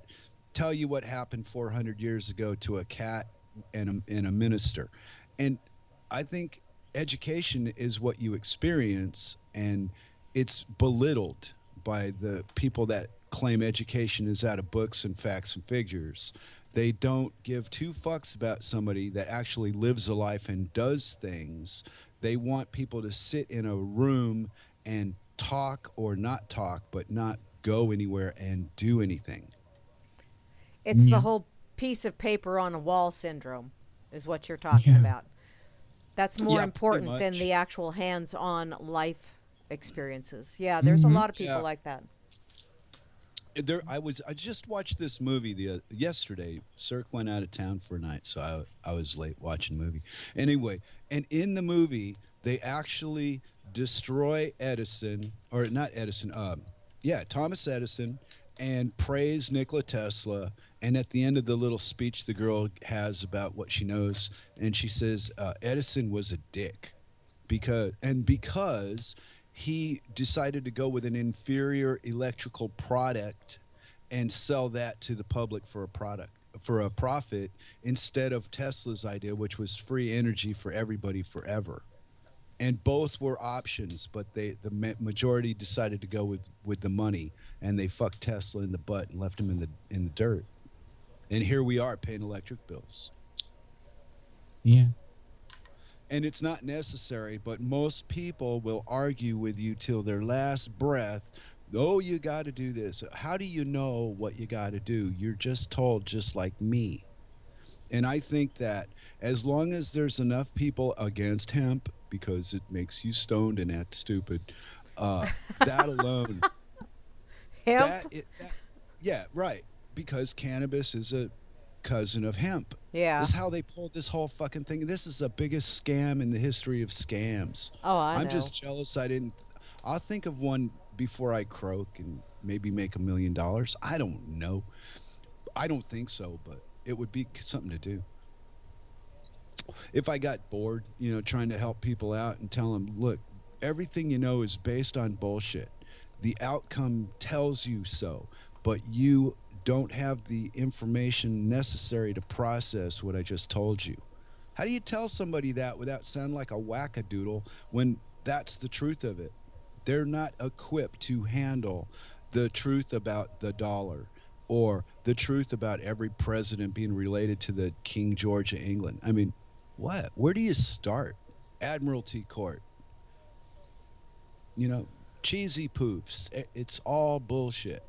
tell you what happened 400 years ago to a cat and a minister. And I think education is what you experience, and it's belittled by the people that claim education is out of books and facts and figures. They don't give two fucks about somebody that actually lives a life and does things. They want people to sit in a room and talk or not talk, but not go anywhere and do anything. It's the Yeah. whole piece of paper on a wall syndrome, is what you're talking Yeah. about. That's more Yeah, pretty important than much. the actual hands on life experiences. Yeah, there's a lot of people Yeah. like that. I just watched this movie yesterday. Cirque went out of town for a night, so I was late watching the movie. Anyway, and in the movie they actually destroy Edison, or not Edison, yeah, Thomas Edison, and praise Nikola Tesla. And at the end of the little speech the girl has about what she knows, and she says Edison was a dick because he decided to go with an inferior electrical product and sell that to the public for a profit instead of Tesla's idea, which was free energy for everybody forever. And both were options, but majority decided to go with the money, and they fucked Tesla in the butt and left him in the dirt. And here we are paying electric bills. Yeah. And it's not necessary, but most people will argue with you till their last breath. Oh, you got to do this. How do you know what you got to do? You're just told, just like me. And I think that as long as there's enough people against hemp because it makes you stoned and act stupid, uh, that alone, Hemp? that, yeah, right. Because cannabis is a cousin of hemp. Yeah. This is how they pulled this whole fucking thing. This is the biggest scam in the history of scams. Oh, I I'm know. just jealous I didn't. I'll think of one before I croak and maybe make $1 million. I don't know. I don't think so, but it would be something to do. If I got bored, trying to help people out and tell them, look, everything you know is based on bullshit. The outcome tells you so, but you don't have the information necessary to process what I just told you. How do you tell somebody that without sounding like a wackadoodle when that's the truth of it? They're not equipped to handle the truth about the dollar or the truth about every president being related to the King George of England. I mean, what? Where do you start? Admiralty Court. Cheesy poofs. It's all bullshit.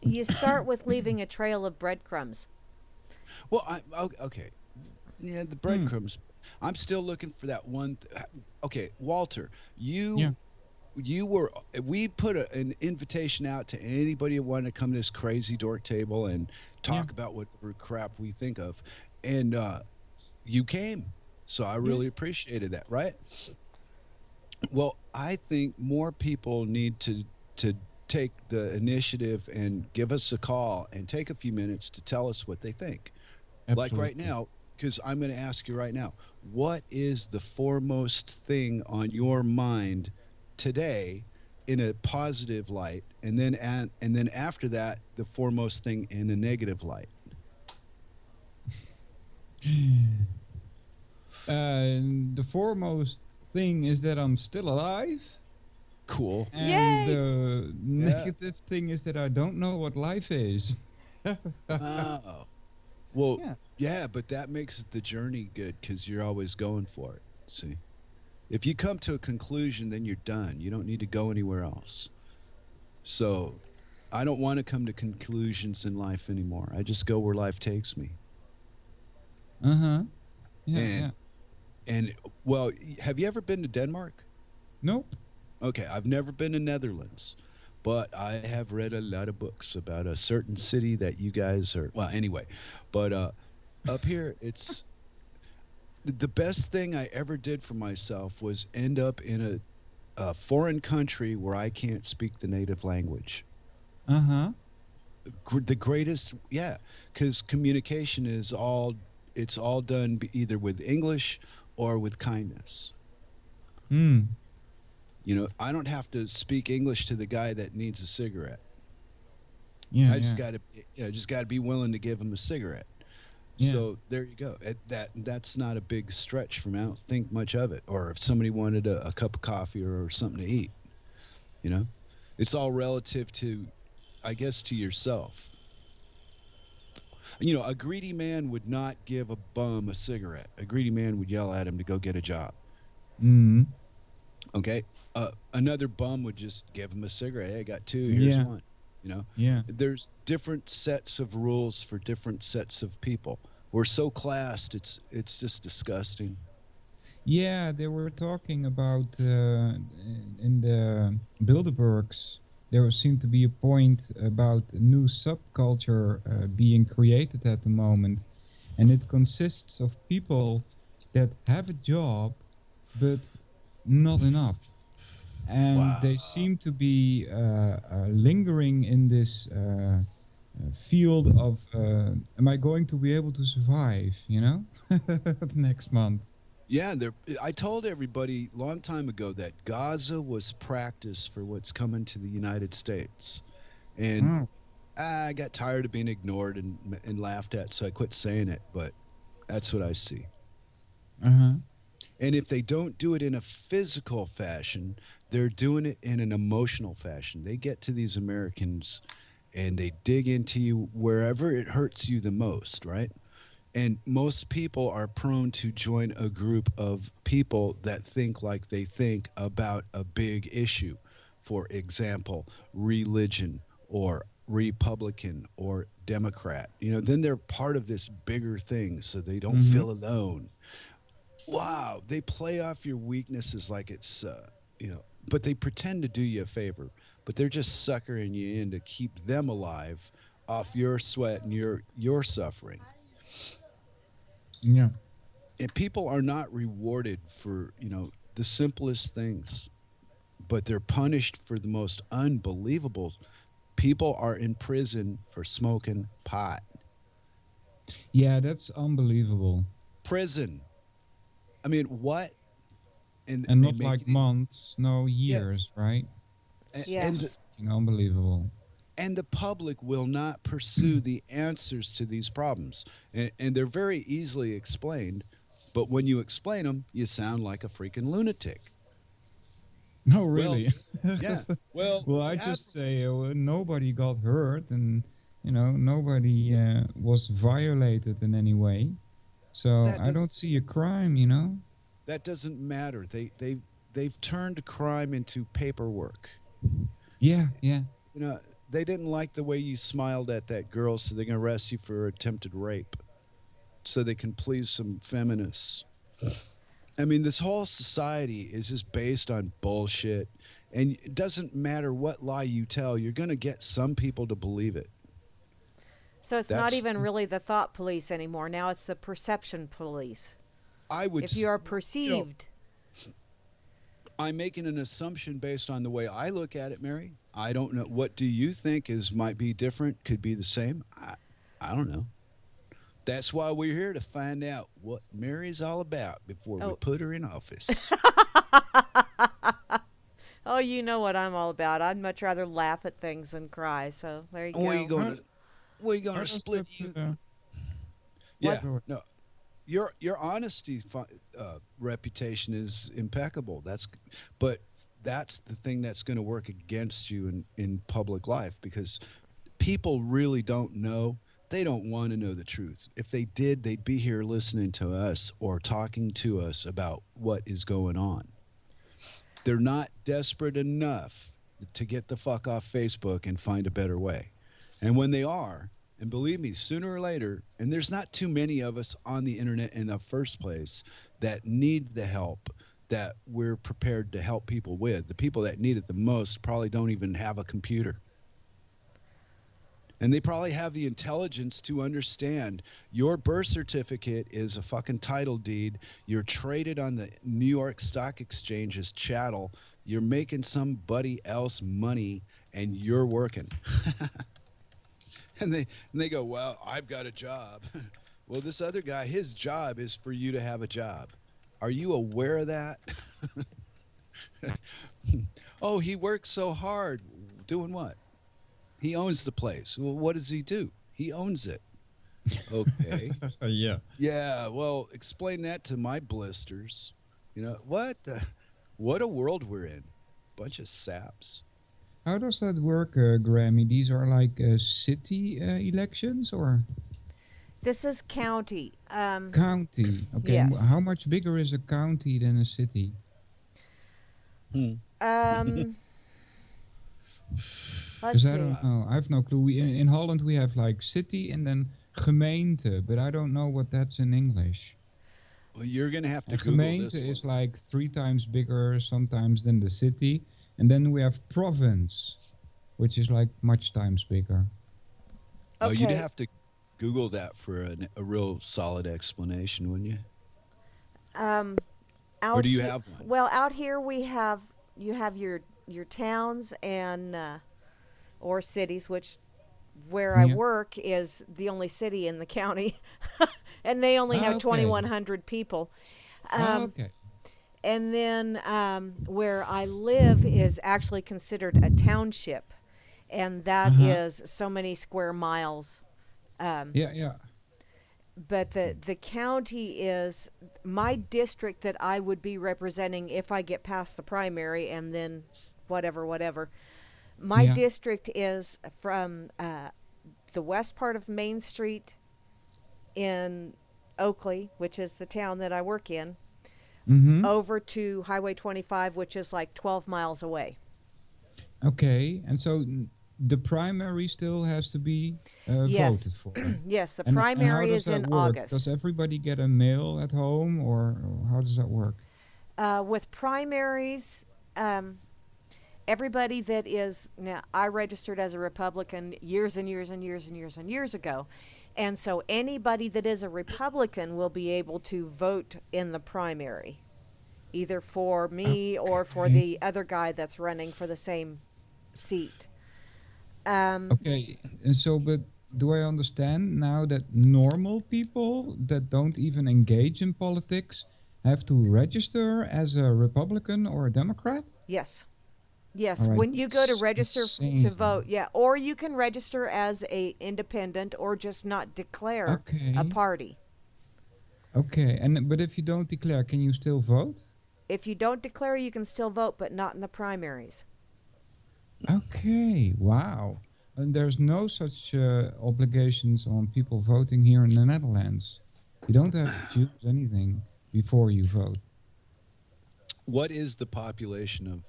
You start with leaving a trail of breadcrumbs. Well, okay. Yeah, the Hmm. breadcrumbs. I'm still looking for that one. Okay, Walter, Yeah. you were. We put an invitation out to anybody who wanted to come to this crazy dork table and Yeah. talk about whatever crap we think of, and you came. So I Yeah. really appreciated that. Right. Well, I think more people need to take the initiative and give us a call and take a few minutes to tell us what they think. Like right Absolutely. now, because I'm going to ask you right now, what is the foremost thing on your mind today in a positive light, and then after that, the foremost thing in a negative light? The foremost thing is that I'm still alive, Cool. and Yay! the Yeah. negative thing is that I don't know what life is. Oh. Well, Yeah. yeah, but that makes the journey good because you're always going for it. See, if you come to a conclusion, then you're done. You don't need to go anywhere else. So, I don't want to come to conclusions in life anymore. I just go where life takes me. Uh huh. Yeah. And Yeah. and well, have you ever been to Denmark? Nope. Okay, I've never been to Netherlands, but I have read a lot of books about a certain city that you guys are. Well, anyway, but up here, it's the best thing I ever did for myself was end up in a foreign country where I can't speak the native language. Uh huh. The greatest, yeah, because communication is all it's all done either with English or with kindness. Hmm. I don't have to speak English to the guy that needs a cigarette. Yeah. I just Yeah. got to, just got to be willing to give him a cigarette. Yeah. So there you go. That's not a big stretch from. I don't think much of it. Or if somebody wanted a cup of coffee or something to eat, you know, it's all relative to, I guess, to yourself. A greedy man would not give a bum a cigarette. A greedy man would yell at him to go get a job. Hmm. Okay. Another bum would just give him a cigarette. Hey, I got two. Here's Yeah. one. Yeah. There's different sets of rules for different sets of people. We're so classed. It's just disgusting. Yeah, they were talking about in the Bilderbergs. There seemed to be a point about a new subculture being created at the moment, and it consists of people that have a job, but not enough, and Wow. they seem to be lingering in this field of am I going to be able to survive? Next month. Yeah, I told everybody long time ago that Gaza was practice for what's coming to the United States. And Oh. I got tired of being ignored and laughed at, so I quit saying it, but that's what I see. Uh-huh. And if they don't do it in a physical fashion, they're doing it in an emotional fashion. They get to these Americans and they dig into you wherever it hurts you the most, right? And most people are prone to join a group of people that think like they think about a big issue. For example, religion or Republican or Democrat. Then they're part of this bigger thing so they don't Mm-hmm. feel alone. Wow, they play off your weaknesses like it's but they pretend to do you a favor, but they're just suckering you in to keep them alive off your sweat and your suffering. Yeah. And people are not rewarded for the simplest things, but they're punished for the most unbelievable. People are in prison for smoking pot. Yeah, that's unbelievable. Prison. I mean, what? And And they not make like it. months, no Yeah. years, right? a- Yeah. and Fucking unbelievable. and the public will not pursue the answers to these problems, and they're very easily explained, but when you explain them you sound like a freaking lunatic. No, Well, really. yeah. Well, Well, I yeah, just say nobody got hurt, and nobody was violated in any way. So that I does don't see a crime. that doesn't matter. They've turned crime into paperwork. Yeah, yeah. you know they didn't like the way you smiled at that girl, so they're going to arrest you for attempted rape so they can please some feminists. I mean, this whole society is just based on bullshit. And it doesn't matter what lie you tell, you're going to get some people to believe it. So it's not That's, even really the thought police anymore. Now it's the perception police. I would, If you are you know, perceived, I'm making an assumption based on the way I look at it, Mary. I don't know. What do you think might be different, could be the same? I don't know. That's why we're here, to find out what Mary's all about before we Oh. put her in office. oh, you know what I'm all about. I'd much rather laugh at things than cry. So there you We're go. going to we're How going to does split that, you. what? Yeah. No. Your honesty reputation is impeccable. But that's the thing that's going to work against you in public life, because people really don't know. They don't want to know the truth. If they did, they'd be here listening to us or talking to us about what is going on. They're not desperate enough to get the fuck off Facebook and find a better way. And when they are, and believe me, sooner or later, and there's not too many of us on the internet in the first place that need the help that we're prepared to help people with. The people that need it the most probably don't even have a computer. And they probably have the intelligence to understand your birth certificate is a fucking title deed. You're traded on the New York Stock Exchange as chattel. You're making somebody else money and you're working. And they go, well, I've got a job. Well, this other guy, his job is for you to have a job. Are you aware of that? Oh, he works so hard. Doing what? He owns the place. Well, what does he do? He owns it. Okay. Yeah. Yeah, well, explain that to my blisters. What a world we're in. Bunch of saps. How does that work, Grammy? These are like city elections or This is county. county? Okay. Yes. How much bigger is a county than a city? Hmm. Um, let's Because I see. don't know. I have no clue. In Holland we have like city and then gemeente, but I don't know what that's in English. Well, you're going to have to A Google gemeente this is one. like 3 times bigger sometimes than the city. And then we have province, which is like much times bigger. Oh, you'd Okay. have to Google that for a real solid explanation, wouldn't you? Um, out Or do you he- have one? Well, out here you have your towns and or cities, which where I Yeah. work is the only city in the county, and they only Ah, have okay. 2,100 people. Oh, Um, okay. and then where I live is actually considered a township, and that Uh-huh. is so many square miles. Um, Yeah, yeah. but the county is my district that I would be representing if I get past the primary, and then whatever. My Yeah. district is from the west part of Main Street in Oakley, which is the town that I work in, Mm-hmm. over to Highway 25, which is like 12 miles away. Okay. And so the primary still has to be Yes. voted for. Yes, the And how primary does is that in work? Does August. everybody get a mail at home, or how does that work? With primaries, um, everybody that is now, I registered as a Republican years and years and years and years and years ago. And so anybody that is a Republican will be able to vote in the primary, either for me or for Okay. the other guy that's running for the same seat. Um, Okay. And so, but do I understand now that normal people that don't even engage in politics have to register as a Republican or a Democrat? yes. All Yes, right. when you go to That's register to insane. vote, yeah, or you can register as a independent or just not declare a Okay. party. Okay. And but if you don't declare, can you still vote? If you don't declare, you can still vote, but not in the primaries. Okay. Wow. And there's no such obligations on people voting here in the Netherlands. You don't have to choose anything before you vote. What is the population of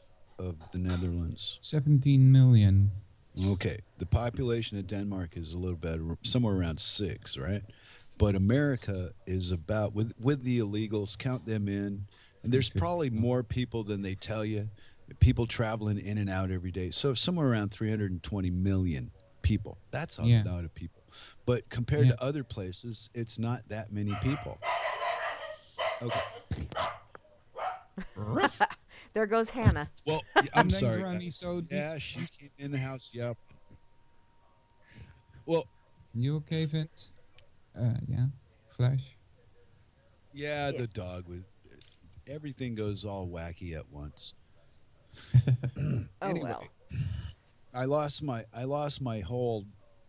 the Netherlands? 17 million. Okay, the population of Denmark is a little bit somewhere around 6, right? But America is about with the illegals, count them in, and there's 350. probably more people than they tell you. People traveling in and out every day. So somewhere around 320 million people. That's a Yeah. lot of people. But compared Yeah. to other places, it's not that many people. Okay. Ruff. There goes Hannah. Well, I'm And then sorry, Granny, guys. so Yeah, she came in the house. Yep. Well, you okay, Vince? Yeah. Flash. yeah, Yeah. the dog was. Everything goes all wacky at once. Oh well. Anyway, I lost my whole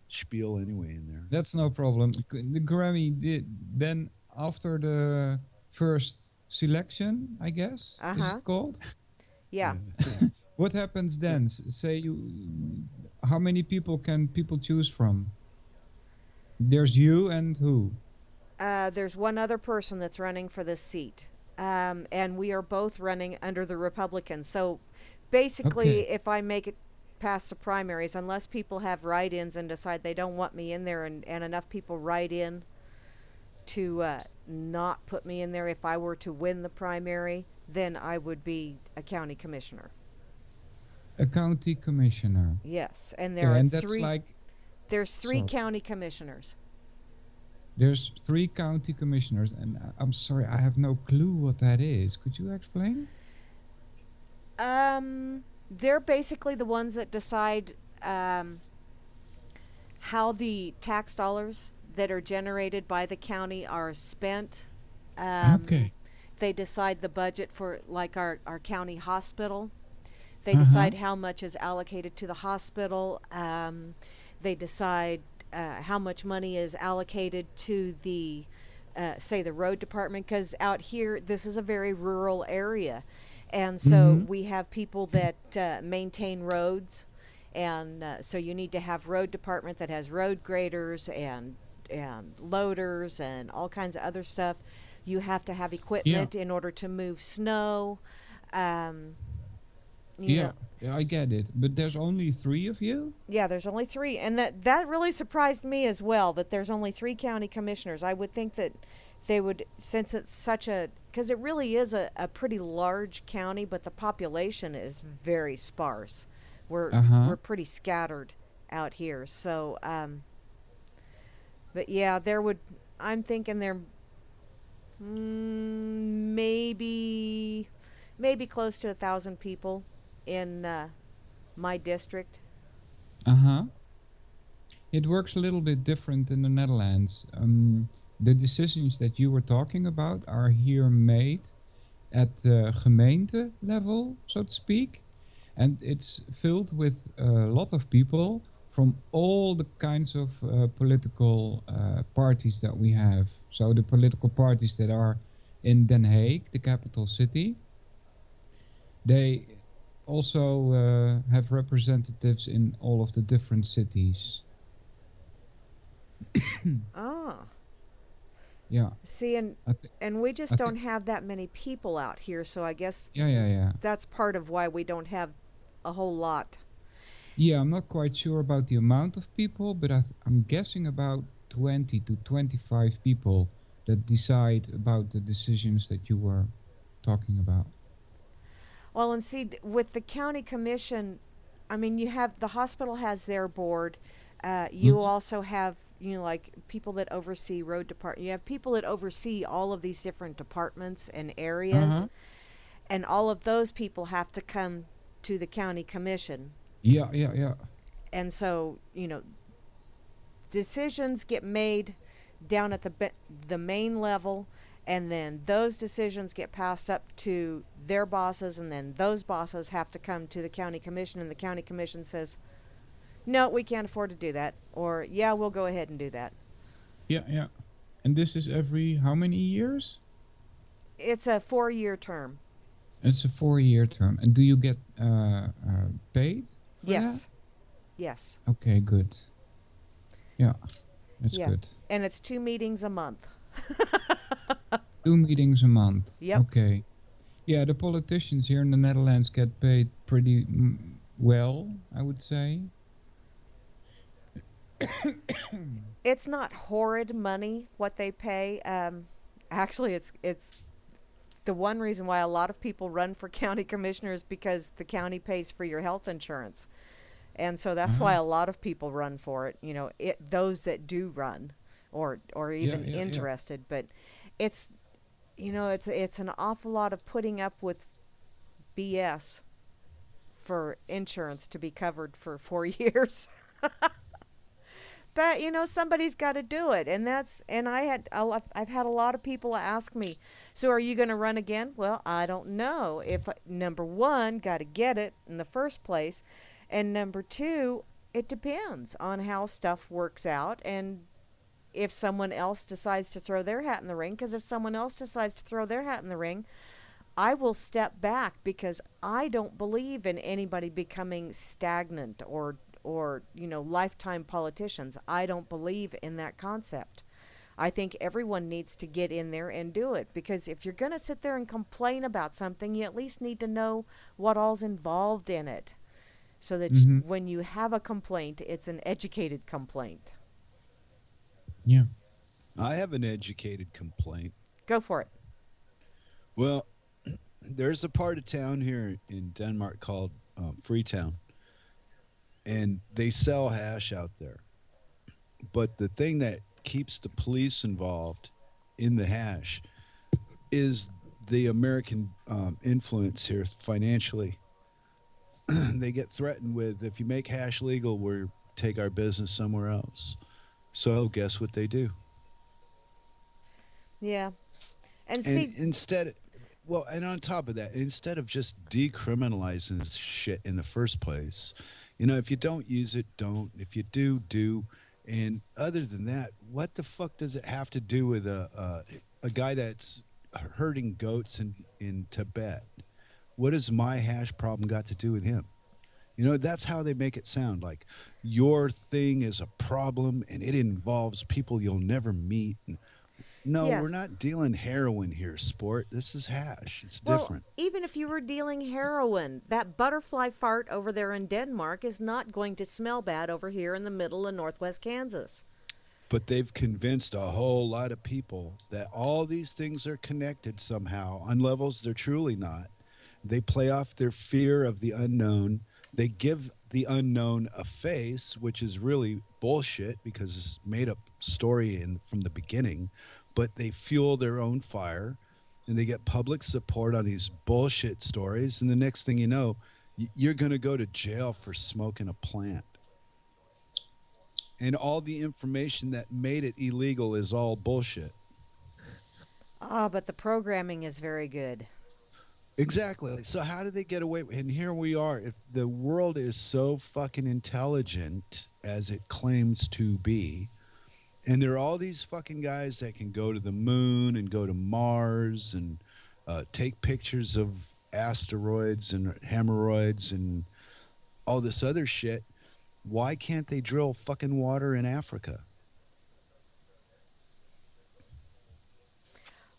spiel anyway in there. That's no problem. The Grammy did then after the first selection, I guess. Uh Is huh. it called? Yeah. What happens then? Say you, how many people can people choose from? There's you and who? There's one other person that's running for this seat. And we are both running under the Republicans. So basically, Okay. if I make it past the primaries, unless people have write ins and decide they don't want me in there, and enough people write in to not put me in there if I were to win the primary, then I would be a county commissioner. A county commissioner. Yes, and Okay, and that's like, there's three sorry, county commissioners. there's 3 county commissioners, and I'm sorry, I have no clue what that is. Could you explain? They're basically the ones that decide how the tax dollars that are generated by the county are spent. Um, Okay. they decide the budget for like our county hospital. They Uh-huh. decide how much is allocated to the hospital. They decide how much money is allocated to the, say, the road department, because out here, this is a very rural area. And so Mm-hmm. we have people that maintain roads. And so you need to have road department that has road graders and loaders and all kinds of other stuff. You have to have Yeah. equipment in order to move snow. Um, you Yeah. know, Yeah, I get it. But there's only 3 of you? yeah, there's only three, and that really surprised me as well. That there's only three county commissioners. I would think that they would, since it's such a, because it really is a pretty large county, but the population is very sparse. Uh-huh. We're pretty scattered out here. So, but yeah, there would. I'm thinking there, maybe close to 1,000 people in my district. Uh-huh. It works a little bit different in the Netherlands. the decisions that you were talking about are here made at gemeente level, so to speak, and it's filled with a lot of people from all the kinds of political parties that we have. So the political parties that are in Den Haag, the capital city, they also have representatives in all of the different cities. Ah. Yeah, See, and I think. we just I don't think. have that many people out here, so I guess Yeah, yeah, yeah. that's part of why we don't have a whole lot. Yeah, I'm not quite sure about the amount of people, but I'm guessing about 20 to 25 people that decide about the decisions that you were talking about. Well, and see, with the county commission, I mean, you have the hospital has their board. You Mhm. also have, like people that oversee road department. You have people that oversee all of these different departments and areas, Uh-huh. and all of those people have to come to the county commission. Yeah, yeah, yeah. And so, decisions get made down at the main level, and then those decisions get passed up to their bosses, and then those bosses have to come to the county commission, and the county commission says, no, we can't afford to do that, or yeah, we'll go ahead and do that. Yeah, yeah. And this is every how many years? It's a 4-year term. It's a 4-year term. And do you get paid for Yes. Yes. that? Okay, good. Yeah, that's Yeah. good. And it's 2 meetings a month. 2 meetings a month. Yep. Okay. Yeah, the politicians here in the Netherlands get paid pretty well, I would say. It's not horrid money what they pay. Actually, it's the one reason why a lot of people run for county commissioners, because the county pays for your health insurance. And so that's why Uh-huh. a lot of people run for it, those that do run, or Yeah, even yeah, yeah. interested. But it's it's an awful lot of putting up with BS for insurance to be covered for 4 years. But somebody's got to do it, and I've had a lot of people ask me, so are you going to run again? Well, I don't know. If number one, got to get it in the first place, and number two, it depends on how stuff works out, and if someone else decides to throw their hat in the ring. Because if someone else decides to throw their hat in the ring, I will step back, because I don't believe in anybody becoming stagnant or lifetime politicians. I don't believe in that concept. I think everyone needs to get in there and do it, because if you're going to sit there and complain about something, you at least need to know what all's involved in it, so that Mm-hmm. when you have a complaint, it's an educated complaint. Yeah. I have an educated complaint. Go for it. Well, there's a part of town here in Denmark called Freetown, and they sell hash out there. But the thing that keeps the police involved in the hash is the American influence here financially. They get threatened with, if you make hash legal, we'll take our business somewhere else. So guess what they do? Yeah. And And see, instead, well, and on top of that, instead of just decriminalizing this shit in the first place, if you don't use it, don't. If you do, do. And other than that, what the fuck does it have to do with a guy that's herding goats in Tibet? What has my hash problem got to do with him? That's how they make it sound, like your thing is a problem and it involves people you'll never meet. And no, yeah. we're not dealing heroin here, sport. This is hash. It's Well, different. even if you were dealing heroin, that butterfly fart over there in Denmark is not going to smell bad over here in the middle of northwest Kansas. But they've convinced a whole lot of people that all these things are connected somehow on levels they're truly not. They play off their fear of the unknown. They give the unknown a face, which is really bullshit because it's made up story from the beginning. But they fuel their own fire, and they get public support on these bullshit stories. And the next thing you know, you're going to go to jail for smoking a plant. And all the information that made it illegal is all bullshit. Ah, but the programming is very good. Exactly. So how did they get away? And here we are. If the world is so fucking intelligent as it claims to be, and there are all these fucking guys that can go to the moon and go to Mars and take pictures of asteroids and hemorrhoids and all this other shit. Why can't they drill fucking water in Africa?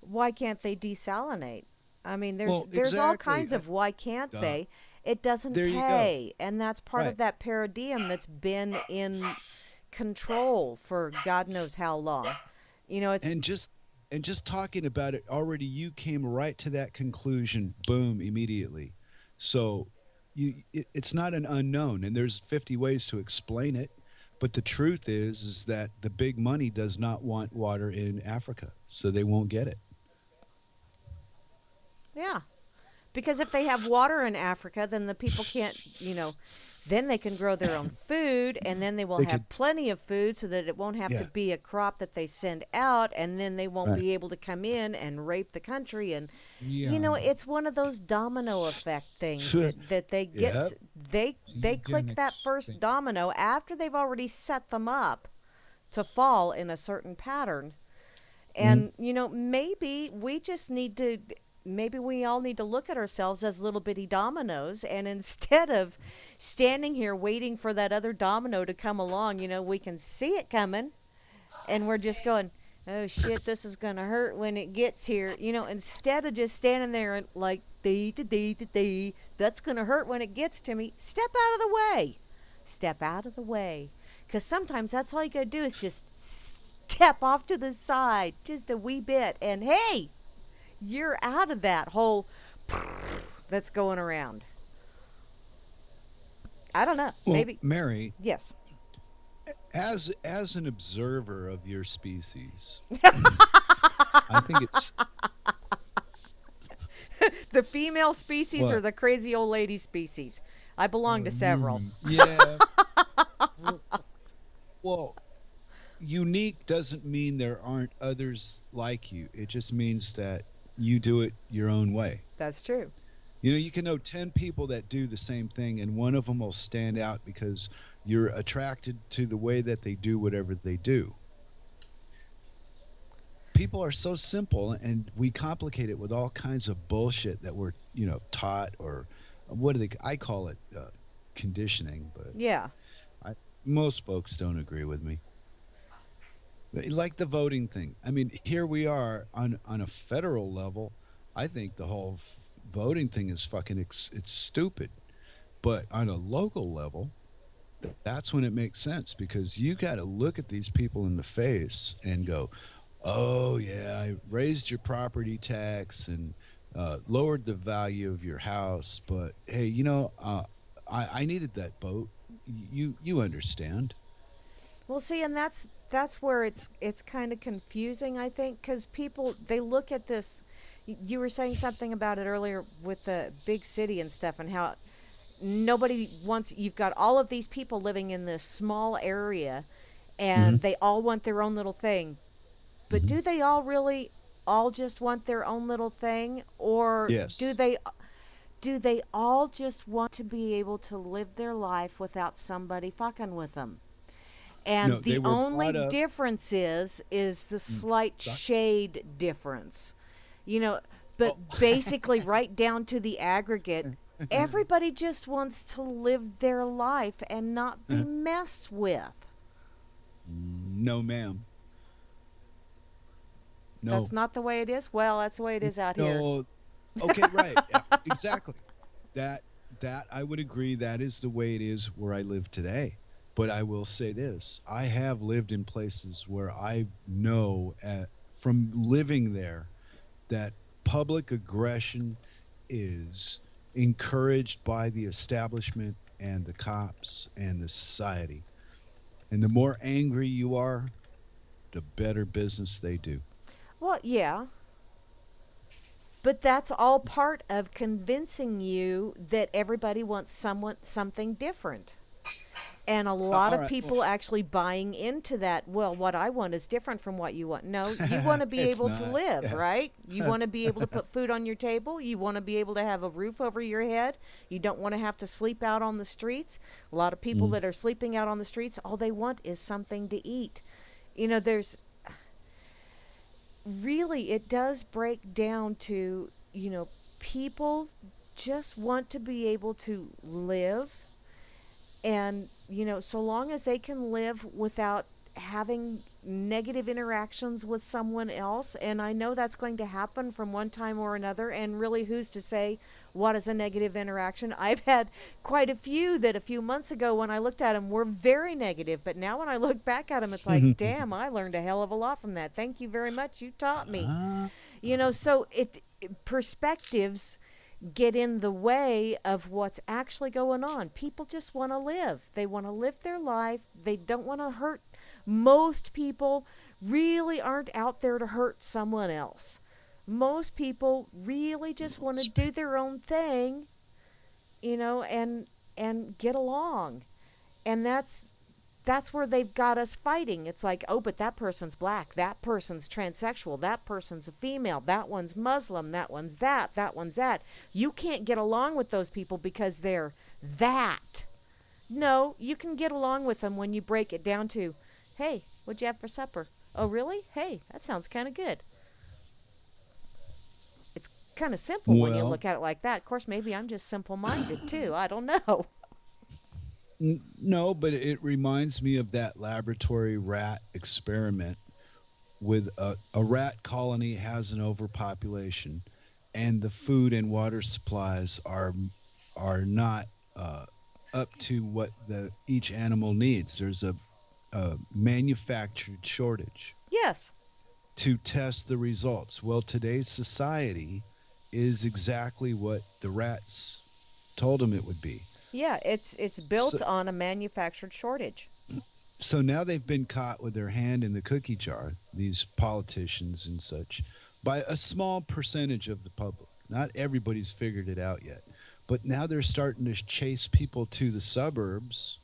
Why can't they desalinate? I mean, Well, there's all exactly. kinds of why can't Uh, they? It doesn't there you go. pay, and that's part of Right. that paradigm that's been in control for God knows how long. You know, it's and just talking about it already, you came right to that conclusion, boom, immediately. So it's not an unknown, and there's 50 ways to explain it, but the truth is that the big money does not want water in Africa, so they won't get it. yeah. Because if they have water in Africa, then the people can't, then they can grow their own food, and then they will They could, have plenty of food so that it won't have to yeah, be a crop that they send out, and then they won't right. be able to come in and rape the country. And, Yeah. it's one of those domino effect things that they get, Yep. they click that Eugenics first thing. domino after they've already set them up to fall in a certain pattern. Mhm. And, maybe we just need to, maybe we all need to look at ourselves as little bitty dominoes. And instead of standing here waiting for that other domino to come along, we can see it coming. And we're just going, oh shit, this is going to hurt when it gets here. Instead of just standing there and like, dee, dee, dee, dee, dee, that's going to hurt when it gets to me. Step out of the way. Step out of the way. Because sometimes that's all you got to do is just step off to the side just a wee bit. And hey, you're out of that whole that's going around. I don't know. Well, Maybe. Mary, Yes. as an observer of your species, I think it's The female species or what? the crazy old lady species? I belong to several. Humans. Yeah. Well, unique doesn't mean there aren't others like you. It just means that you do it your own way. That's true. You can know 10 people that do the same thing, and one of them will stand out because you're attracted to the way that they do whatever they do. People are so simple, and we complicate it with all kinds of bullshit that we're, taught, or what do they, I call it conditioning, but Yeah. I, most folks don't agree with me. Like the voting thing. I mean, here we are on a federal level. I think the whole voting thing is fucking it's stupid. But on a local level, that's when it makes sense, because you got to look at these people in the face and go, "Oh yeah, I raised your property tax and lowered the value of your house, but hey, I needed that boat. You understand?" Well, see, and that's where it's kind of confusing, I think, because people they look at this. You were saying something about it earlier with the big city and stuff, and how nobody wants. You've got all of these people living in this small area, Hmm. and they all want their own little thing. But Hmm. do they all really all just want their own little thing, or Yes. do they all just want to be able to live their life without somebody fucking with them? No, And they the were only brought up. difference is the Mm, slight doc- shade difference. You know, but oh. basically right down to the aggregate, everybody just wants to live their life and not be messed with. No, ma'am. No. That's not the way it is. Well, that's the way it is out here. No. Okay, right. Yeah, exactly. That I would agree, that is the way it is where I live today. But I will say this: I have lived in places where I know, from living there, that public aggression is encouraged by the establishment and the cops and the society. And the more angry you are, the better business they do. Well, yeah, but that's all part of convincing you that everybody wants something different. And a lot All of right. Well, people actually buying into that. Well, what I want is different from what you want. No, you want to be it's able to not. live, Yeah. right? You want to be able to put food on your table. You want to be able to have a roof over your head. You don't want to have to sleep out on the streets. A lot of people Mm. that are sleeping out on the streets, all they want is something to eat. There's really, it does break down to, people just want to be able to live. And, so long as they can live without having negative interactions with someone else, and I know that's going to happen from one time or another, and really, who's to say what is a negative interaction? I've had quite a few that a few months ago when I looked at them were very negative, but now when I look back at them, it's like, damn, I learned a hell of a lot from that. Thank you very much. You taught me. Ah, So perspectives get in the way of what's actually going on. People just want to live. They want to live their life. They don't want to hurt. Most people really aren't out there to hurt someone else. Most people really just want to do their own thing, and get along. And that's where they've got us fighting. It's like, oh, but that person's black, that person's transsexual, that person's a female, that one's Muslim, that one's that one's that. You can't get along with those people because they're that. No, you can get along with them when you break it down to, hey, what'd you have for supper? Oh, really? Hey, that sounds kind of good. It's kind of simple when you well, look at it like that. Of course, maybe I'm just simple-minded too. I don't know. no, but it reminds me of that laboratory rat experiment with a rat colony has an overpopulation, and the food and water supplies are not up to what the each animal needs. There's a manufactured shortage Yes. to test the results. Well, today's society is exactly what the rats told them it would be. Yeah, it's So, built on a manufactured shortage. so now they've been caught with their hand in the cookie jar, these politicians and such, by a small percentage of the public. Not everybody's figured it out yet. But now they're starting to chase people to the suburbs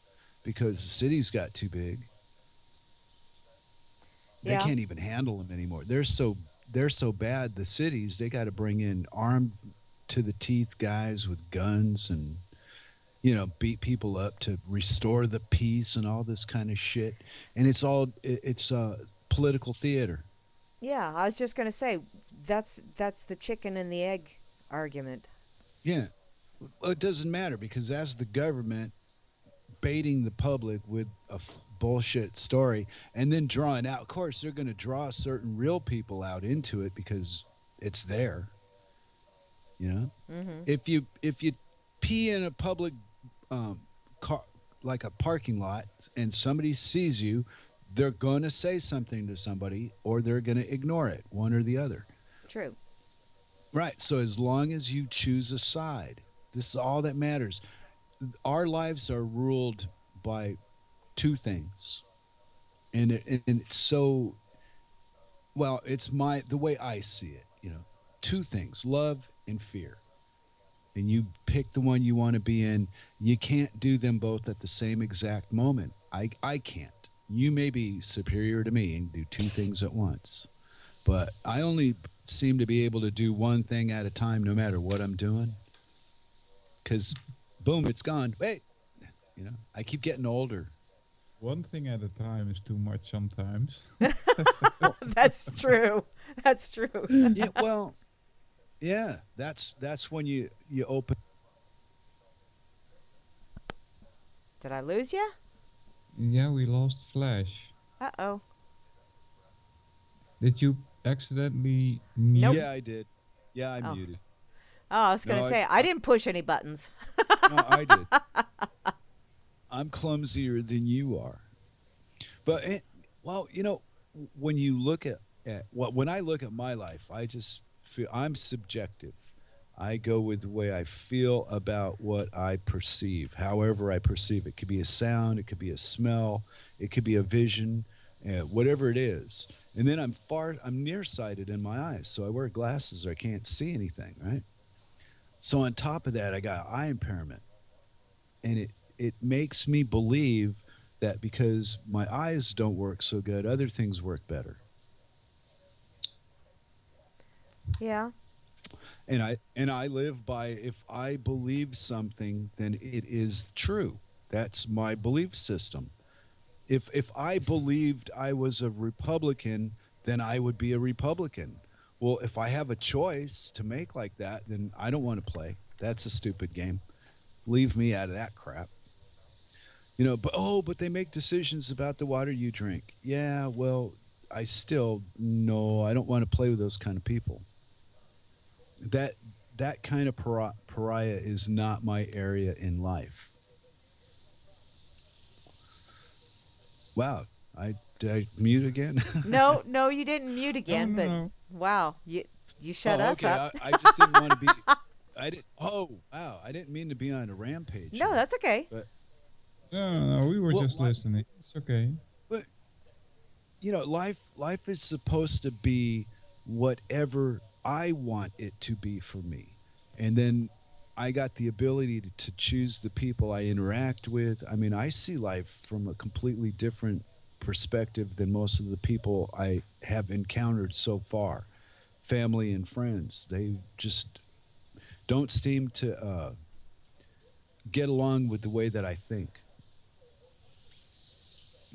because the cities got too big. They Yeah. can't even handle them anymore. They're so bad. The cities, they got to bring in armed to the teeth guys with guns and beat people up to restore the peace and all this kind of shit. And it's political theater. Yeah, I was just going to say that's the chicken and the egg argument. Yeah. Well, it doesn't matter because that's the government baiting the public with a bullshit story and then drawing out. Of course, they're going to draw certain real people out into it because it's there. Mhm. If you pee in a public car, like a parking lot, and somebody sees you, they're going to say something to somebody or they're going to ignore it, one or the other. True. Right. So as long as you choose a side, this is all that matters. Our lives are ruled by two things, and it's so well. It's the way I see it. Two things: love and fear. And you pick the one you want to be in. You can't do them both at the same exact moment. I can't. You may be superior to me and do two things at once, but I only seem to be able to do one thing at a time, no matter what I'm doing. Because, boom, it's gone. Wait, I keep getting older. One thing at a time is too much sometimes. That's true. That's true. Yeah, well, yeah, that's when you open. Did I lose you? Yeah, we lost Flash. Uh-oh. Did you accidentally Nope. mute? Yeah, I did. Yeah, I Oh. muted. Oh, I was going No, to say, I didn't push any buttons. no, I did. I'm clumsier than you are. But well, when you look at when I look at my life, I just feel I'm subjective. I go with the way I feel about what I perceive, however I perceive it. It could be a sound, it could be a smell, it could be a vision, whatever it is. And then I'm nearsighted in my eyes, so I wear glasses or I can't see anything, right? So on top of that, I got eye impairment, and it makes me believe that because my eyes don't work so good, other things work better. Yeah. And I live by, if I believe something, then it is true. That's my belief system. If I believed I was a Republican, then I would be a Republican. Well, if I have a choice to make like that, then I don't want to play. That's a stupid game. Leave me out of that crap. But they make decisions about the water you drink. Yeah, well, I still no, I don't want to play with those kind of people. That that kind of pariah is not my area in life. Wow, I did I mute again? No, no, you didn't mute No, again, no, but no. wow, you shut Oh, us okay. up. I just didn't want to be. I didn't. Oh, wow. I didn't mean to be on a rampage No, here. that's okay. But No, no, no, we were well, just listening. It's okay. but life is supposed to be whatever I want it to be for me, and then I got the ability to choose the people I interact with. I mean, I see life from a completely different perspective than most of the people I have encountered so far. Family and friends, they just don't seem to get along with the way that I think.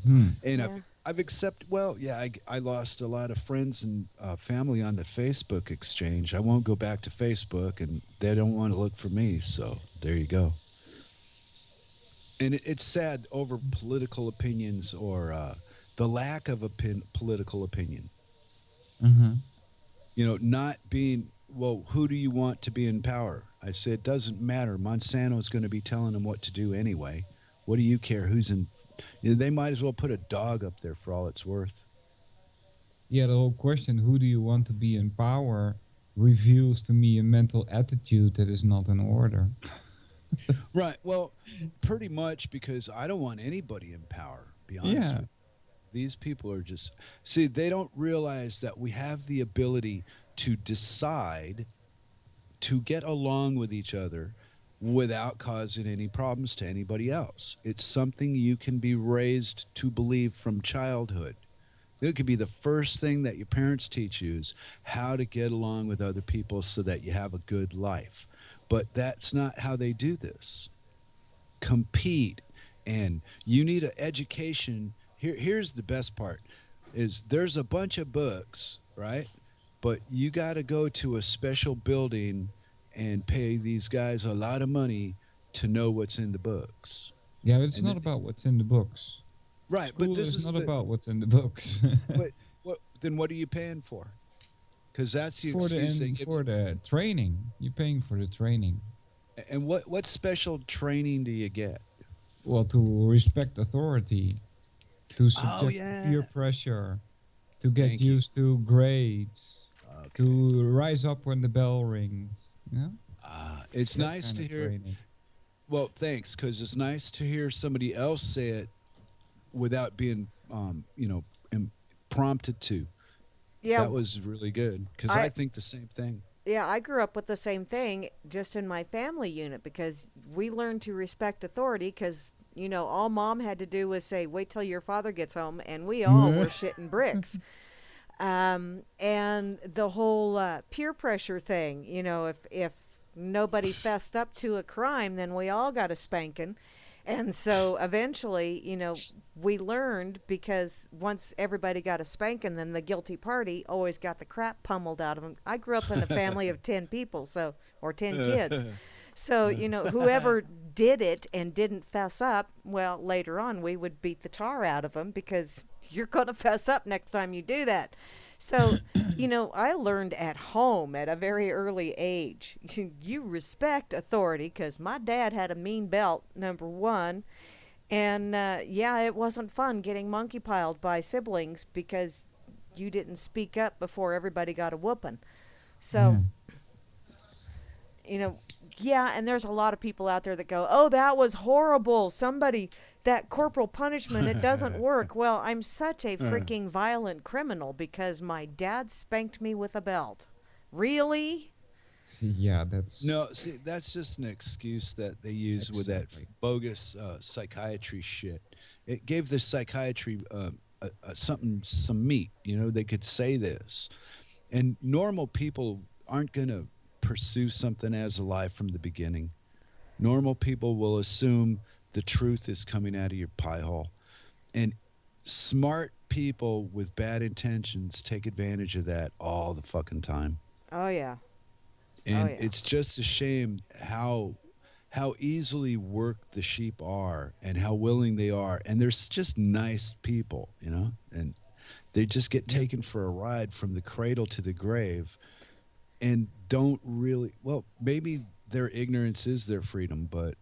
Hmm. And Yeah. I've accepted. Well, yeah, I lost a lot of friends and family on the Facebook exchange. I won't go back to Facebook, and they don't want to look for me. So there you go. And it's sad over political opinions or the lack of political opinion. Uh-huh. Not being, well, who do you want to be in power? I say it doesn't matter. Monsanto's going to be telling them what to do anyway. What do you care who's in? They might as well put a dog up there for all it's worth. Yeah, the whole question, who do you want to be in power, reveals to me a mental attitude that is not in order. Right. Well, pretty much because I don't want anybody in power, be honest Yeah. with you. These people are just, see, they don't realize that we have the ability to decide to get along with each other without causing any problems to anybody else. It's something you can be raised to believe from childhood. It could be the first thing that your parents teach you is how to get along with other people so that you have a good life. But that's not how they do this. Compete, and you need an education. Here's the best part is there's a bunch of books, right? But you got to go to a special building and pay these guys a lot of money to know what's in the books. Yeah, it's And not about what's in the books. Right, School but this is is not the, about what's in the books. but what are you paying for? Because that's the for the excuse they give. for the training. You're paying for the training. And what special training do you get? Well, to respect authority, to Oh subject yeah. peer pressure, to get Thank you. used to grades, Okay. to rise up when the bell rings. Yeah, It's that nice kind to of hear. training. Well, thanks, because it's nice to hear somebody else say it without being, prompted to. Yeah, That was really good because I I think the same thing. yeah, I grew up with the same thing just in my family unit because we learned to respect authority because, all mom had to do was say, wait till your father gets home, and we all were shitting bricks. And the whole peer pressure thing, if nobody fessed up to a crime, then we all got a spanking. And so eventually, we learned because once everybody got a spanking, then the guilty party always got the crap pummeled out of them. I grew up in a family of 10 people, or 10 kids. So, whoever did it and didn't fess up, well, later on we would beat the tar out of them because you're going to fess up next time you do that. So, I learned at home at a very early age. You respect authority because my dad had a mean belt, number one. And yeah, it wasn't fun getting monkey piled by siblings because you didn't speak up before everybody got a whooping. So, yeah, and there's a lot of people out there that go, oh, that was horrible. That corporal punishment, it doesn't work. Well, I'm such a freaking violent criminal because my dad spanked me with a belt. Really? Yeah, that's No, see, that's just an excuse that they use with that exactly. bogus psychiatry shit. It gave the psychiatry something, some meat. You know, they could say this, and normal people aren't going to pursue something as a lie from the beginning. Normal people will assume the truth is coming out of your pie hole, and smart people with bad intentions take advantage of that all the fucking time. Oh yeah. Oh And yeah. it's just a shame how easily worked the sheep are and how willing they are, and they're just nice people, you know, and they just get Yeah. taken for a ride from the cradle to the grave and don't really, well, maybe their ignorance is their freedom, but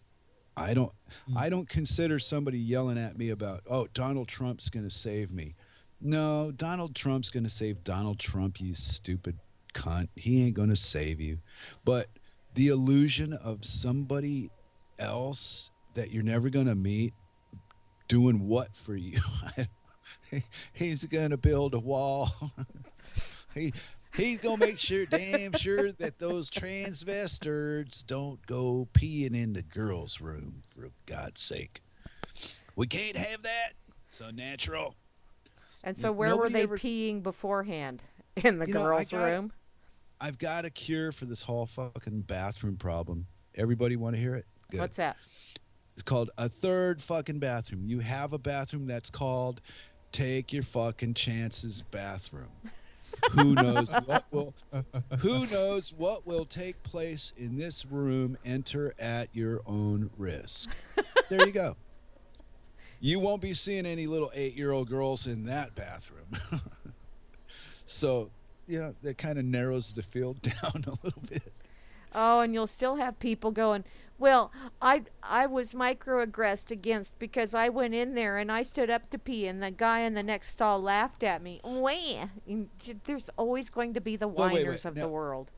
i don't Mm. I don't consider somebody yelling at me about, oh, Donald Trump's going to save me. No, Donald Trump's going to save Donald Trump, you stupid cunt. He ain't going to save you. But the illusion of somebody else that you're never going to meet doing what for you? He's going to build a wall. he he's going to make sure, damn sure, that those transvestites don't go peeing in the girls' room, for God's sake. We can't have that. It's unnatural. And so where were Nobody they ever, peeing beforehand? In the you know, girls' room? I've got a cure for this whole fucking bathroom problem. Everybody want to hear it? Good. What's that? It's called a third fucking bathroom. You have a bathroom that's called Take Your Fucking Chances bathroom. Who knows what will who knows what will take place in this room? Enter at your own risk. There you go. You won't be seeing any little 8-year-old girls in that bathroom. So, you know, that kind of narrows the field down a little bit. Oh, and you'll still have people going, well, I was microaggressed against because I went in there and I stood up to pee and the guy in the next stall laughed at me. Wah! There's always going to be the Wait, wait, whiners wait. of the Now, world.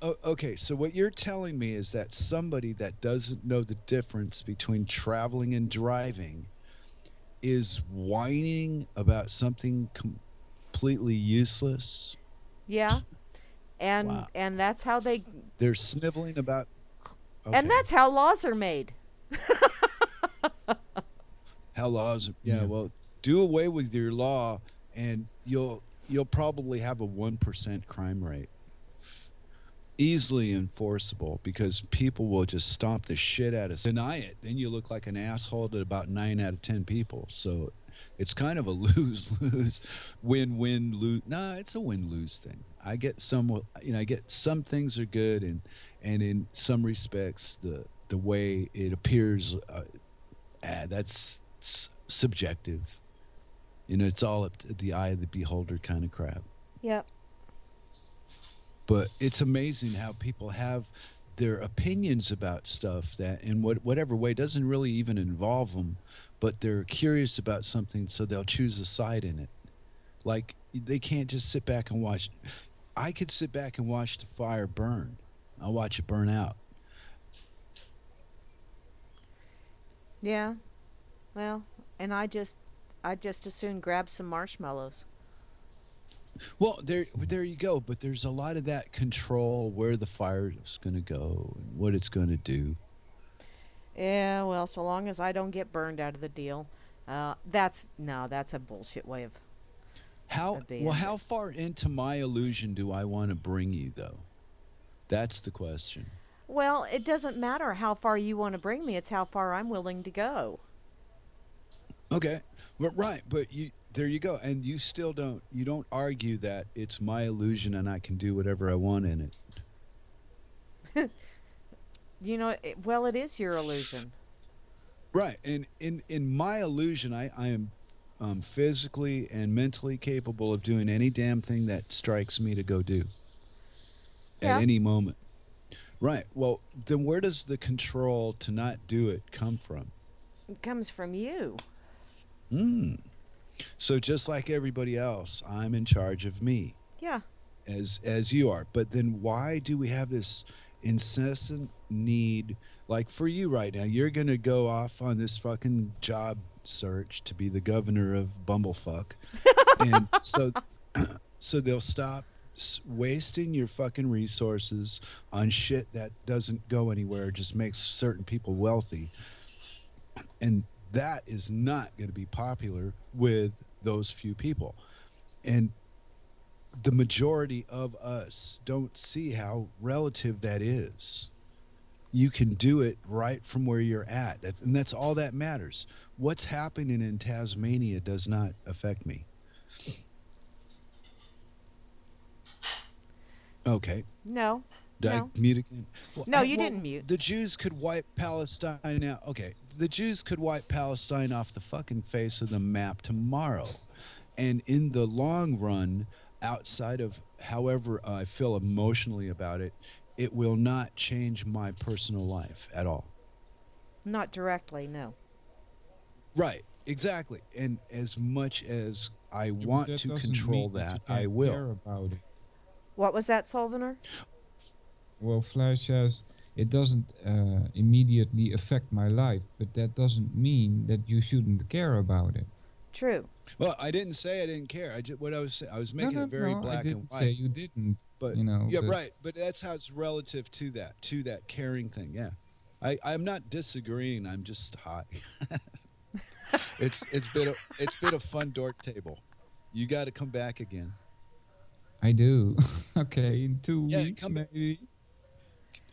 oh, okay, so what you're telling me is that somebody that doesn't know the difference between traveling and driving is whining about something completely useless. Yeah. Wow. And that's how they They're sniveling about. and Okay. that's how laws are made. How laws? Yeah. Yeah. Well, do away with your law, and you'll probably have a 1% crime rate, easily enforceable, because people will just stomp the shit out of. Deny it, then you look like an asshole to about 9 out of 10 people. So it's kind of a lose lose, win win lose. Nah, it's a win lose thing. I get some, you know, I get some things are good, and in some respects the way it appears, that's subjective. You know, it's all up to the eye of the beholder kind of crap. Yep. But it's amazing how people have their opinions about stuff that in whatever way doesn't really even involve them, but they're curious about something, so they'll choose a side in it. Like, they can't just sit back and watch. I could sit back and watch the fire burn. I'll watch it burn out. Yeah. Well, and I just as soon grab some marshmallows. Well, there you go. But there's a lot of that control, where the fire is going to go and what it's going to do. Yeah, well, so long as I don't get burned out of the deal. That's no, that's a bullshit way of being. How far into my illusion do I want to bring you, though? That's the question. Well, it doesn't matter how far you want to bring me, it's how far I'm willing to go. Okay, well, right, but you there you go, and you don't argue that it's my illusion and I can do whatever I want in it. You know, well, it is your illusion. Right, and in my illusion, I am physically and mentally capable of doing any damn thing that strikes me to go do at Yeah. any moment. Right. Well, then where does the control to not do it come from? It comes from you. Hmm. So just like everybody else, I'm in charge of me, Yeah. as you are. But then why do we have this incessant need? Like for you right now, you're gonna go off on this fucking job search to be the governor of Bumblefuck, and so so they'll wasting your fucking resources on shit that doesn't go anywhere, just makes certain people wealthy, and that is not going to be popular with those few people. And the majority of us don't see how relative that is. You can do it right from where you're at, and that's all that matters. What's happening in Tasmania does not affect me. Okay. No, Did I no, mute again? Well, no. You didn't well, mute. the Jews could wipe Palestine out. Okay, the Jews could wipe Palestine off the fucking face of the map tomorrow, and in the long run, outside of however I feel emotionally about it, it will not change my personal life at all. Not directly. No. Right, exactly. And as much as I Yeah, but want that to doesn't control mean that you that, I can't will. care about it. What was that, Solvener? Well, Flash says it doesn't immediately affect my life, but that doesn't mean that you shouldn't care about it. True. Well, I didn't say I didn't care. What I was No, making it no, very no, I black and didn't say white. you didn't, But you know, yeah, but right. But that's how it's relative to that caring thing. Yeah, I'm not disagreeing. I'm just high. It's been a fun dork table. You got to come back again. I do. Okay, in two Yeah, weeks come back. maybe.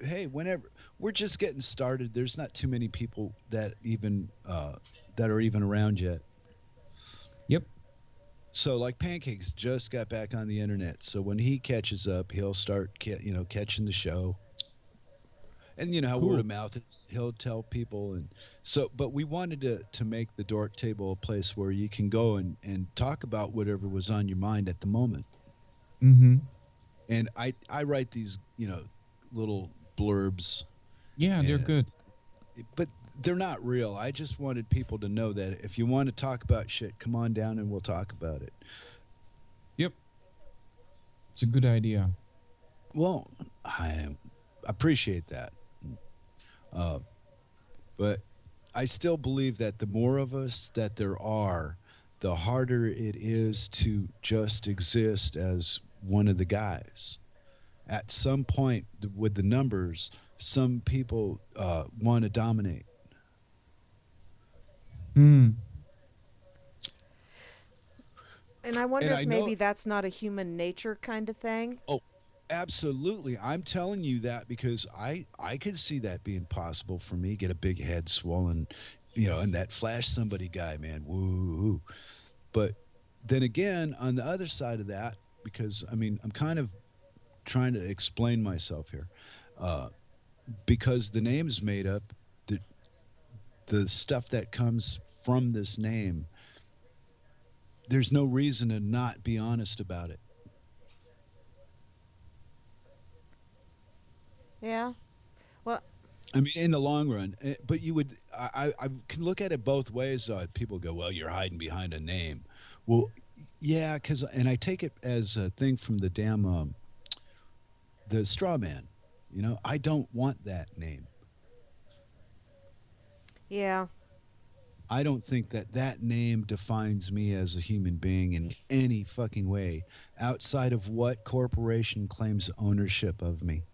Hey, whenever we're just getting started. There's not too many people that are even around yet. Yep, So like Pancakes just got back on the internet. So when he catches up, he'll start catching the show. And you know how word cool. of mouth is. He'll tell people, and so. But we wanted to make the Dork Table a place where you can go and talk about whatever was on your mind at the moment. Mm-hmm. And I write these little blurbs, Yeah, they're and good. but they're not real. I just wanted people to know that if you want to talk about shit, come on down and we'll talk about it. Yep, it's a good idea. Well, I appreciate that. Uh, but I still believe that the more of us that there are, the harder it is to just exist as one of the guys. At some point, with the numbers, some people want to dominate. Hmm. And I wonder And if I know, maybe that's not a human nature kind of thing. oh, absolutely. I'm telling you that because I could see that being possible for me. Get a big head swollen, and that flash somebody guy, man. Woo. But then again, on the other side of that, because I mean, I'm kind of trying to explain myself here, uh, because the name's made up. The the stuff that comes from this name, there's no reason to not be honest about it. Yeah. Well, I mean, in the long run, but you would, I can look at it both ways. People go, well, you're hiding behind a name. Well, yeah, and I take it as a thing from the damn, the straw man. I don't want that name. yeah. I don't think that that name defines me as a human being in any fucking way outside of what corporation claims ownership of me.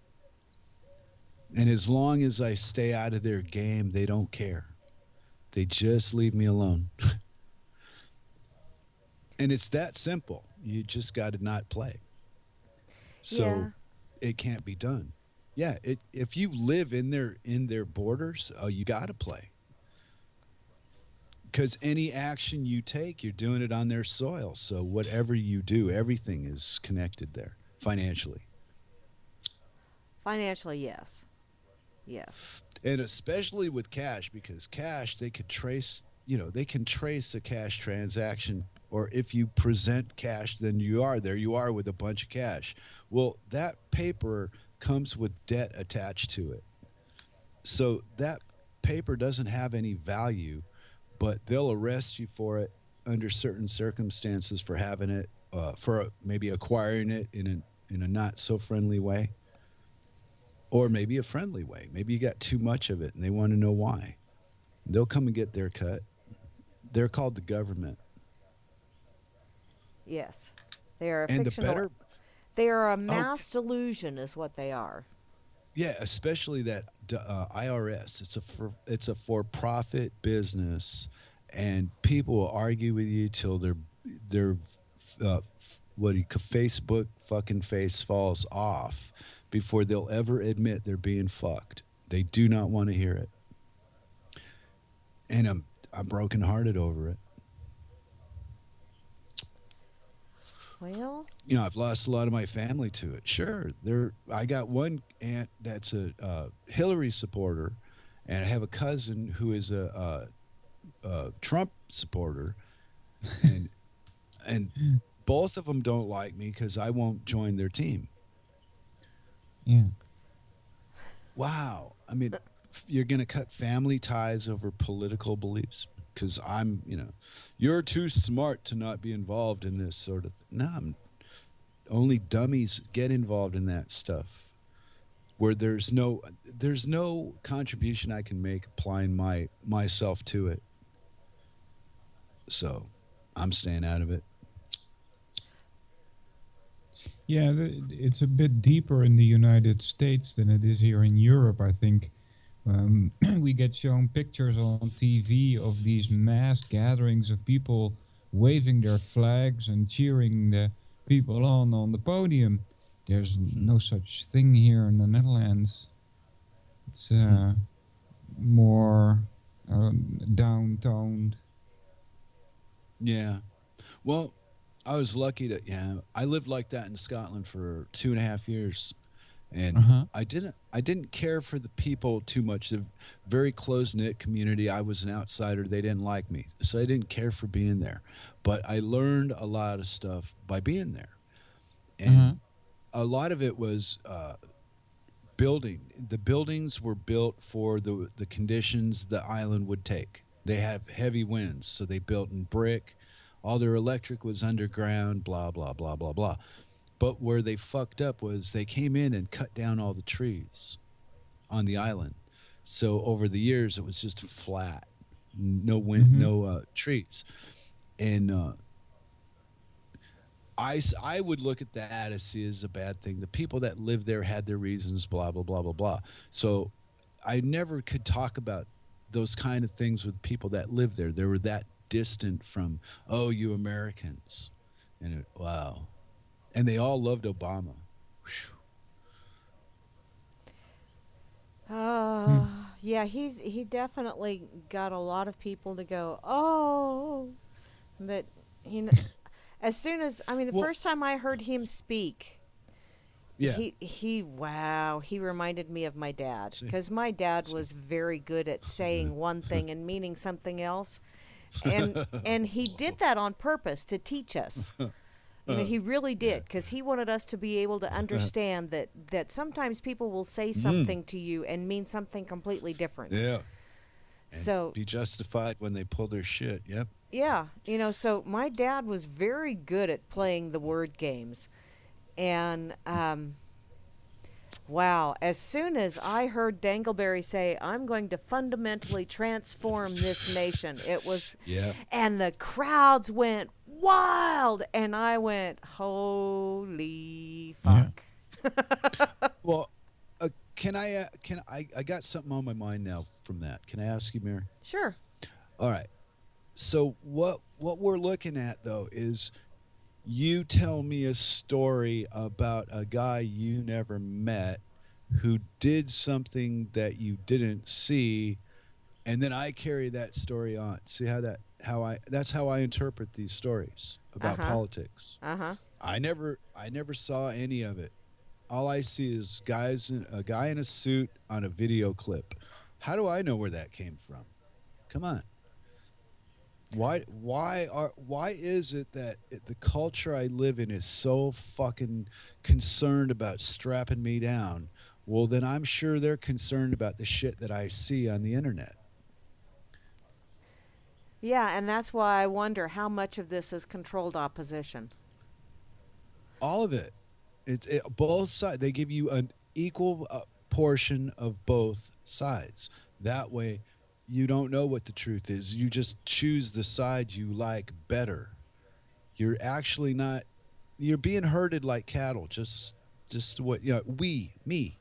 And as long as I stay out of their game, they don't care. They just leave me alone. And it's that simple. You just got to not play. So Yeah. it can't be done. Yeah, if you live in their borders, oh, you got to play. Because any action you take, you're doing it on their soil. So whatever you do, everything is connected there financially. Financially, yes. Yes. And especially with cash, because cash, they can trace a cash transaction. Or if you present cash, then there you are with a bunch of cash. Well, that paper comes with debt attached to it. So that paper doesn't have any value, but they'll arrest you for it under certain circumstances for having it, for maybe acquiring it in a not so friendly way, or maybe a friendly way. Maybe you got too much of it and they want to know why. They'll come and get their cut. They're called the government. Yes. They are a And the fictional better They are a Oh, mass delusion, is what they are. yeah, especially that IRS. It's a for-profit business, and people will argue with you till their uh, what do you, Facebook fucking face falls off before they'll ever admit they're being fucked. They do not want to hear it, and I'm brokenhearted over it. Well, I've lost a lot of my family to it. Sure, I got one aunt that's a Hillary supporter, and I have a cousin who is a Trump supporter, and and both of them don't like me because I won't join their team. Yeah. Wow, I mean, you're going to cut family ties over political beliefs because you're too smart to not be involved in this sort of. No, only dummies get involved in that stuff. Where there's no contribution I can make applying myself to it. So, I'm staying out of it. Yeah, it's a bit deeper in the United States than it is here in Europe, I think. We get shown pictures on TV of these mass gatherings of people waving their flags and cheering the people on the podium. There's Hmm. no such thing here in the Netherlands. It's Hmm. more down-toned. Yeah. Well, I was lucky to, yeah, I lived like that in Scotland for 2.5 years. And Uh-huh. I didn't care for the people too much. The very close knit community. I was an outsider. They didn't like me. So I didn't care for being there. But I learned a lot of stuff by being there. Uh-huh. And a lot of it was building. The buildings were built for the conditions the island would take. They have heavy winds, so they built in brick. All their electric was underground, blah, blah, blah, blah, blah. But where they fucked up was they came in and cut down all the trees on the island. So over the years, it was just flat, no wind, Mm-hmm. no trees. And I would look at that as see as a bad thing. The people that lived there had their reasons, blah blah blah blah blah. So I never could talk about those kind of things with people that lived there. They were that distant from, oh, you Americans, wow, and they all loved Obama. Whew. uh, yeah, he definitely got a lot of people to go, oh, but you know, as soon as I mean, the Well, first time I heard him speak, yeah. he reminded me of my dad See, because my dad see. was very good at saying one thing and meaning something else, and he did that on purpose to teach us. You know, he really Yeah. did because he wanted us to be able to understand that sometimes people will say Mm, something to you and mean something completely different. yeah. And So, be justified when they pull their shit. Yep. yeah, so my dad was very good at playing the word games. And wow, as soon as I heard Dangleberry say, I'm going to fundamentally transform this nation, it was, Yeah. and the crowds went wild. And I went, holy Yeah. fuck. Well, I got something on my mind now from that. Can I ask you, Mary? Sure. All right. So what we're looking at though is you tell me a story about a guy you never met who did something that you didn't see, and then I carry that story on. See how I that's how I interpret these stories Uh about huh. politics. Uh huh. I never saw any of it. All I see is a guy in a suit on a video clip. How do I know where that came from? Come on. Why is it that the culture I live in is so fucking concerned about strapping me down? Well, then I'm sure they're concerned about the shit that I see on the internet. Yeah, and that's why I wonder how much of this is controlled opposition. All of it. Both sides. They give you an equal portion of both sides. That way, you don't know what the truth is. You just choose the side you like better. You're actually not. you're being herded like cattle. Just what me,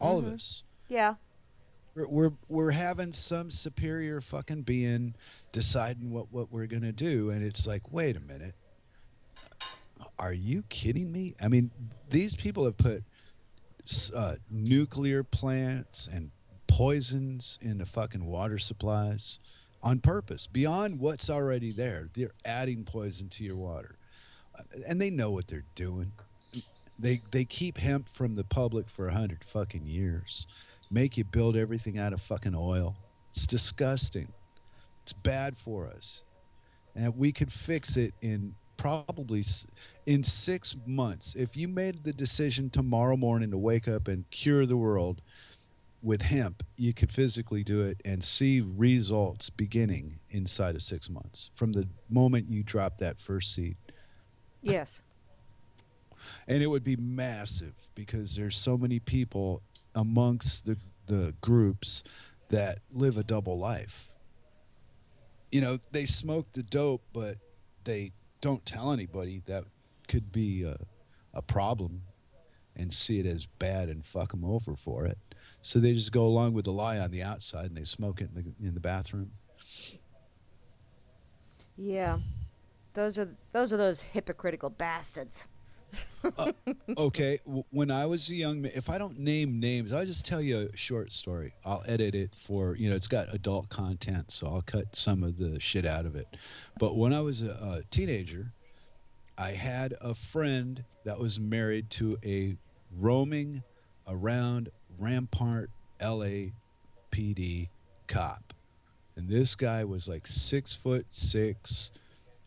all of Mm-hmm. us. Yeah. We're having some superior fucking being deciding what we're gonna do, and it's like, wait a minute, are you kidding me? I mean, these people have put nuclear plants and poisons in the fucking water supplies on purpose, beyond what's already there. They're adding poison to your water, and they know what they're doing. They keep hemp from the public for 100 fucking years, make you build everything out of fucking oil. It's disgusting. It's bad for us, and we could fix it in probably in 6 months. If you made the decision tomorrow morning to wake up and cure the world with hemp, you could physically do it and see results beginning inside of 6 months from the moment you drop that first seed. Yes. And it would be massive because there's so many people amongst the groups that live a double life. They smoke the dope, but they don't tell anybody. That could be a problem, and see it as bad and fuck them over for it. So they just go along with the lie on the outside, and they smoke it in the bathroom. Yeah. Those are those hypocritical bastards. Uh, okay, when I was a young man, if I don't name names, I'll just tell you a short story. I'll edit it for, it's got adult content, so I'll cut some of the shit out of it. But when I was a teenager, I had a friend that was married to a roaming around Rampart LAPD cop. And this guy was like 6'6",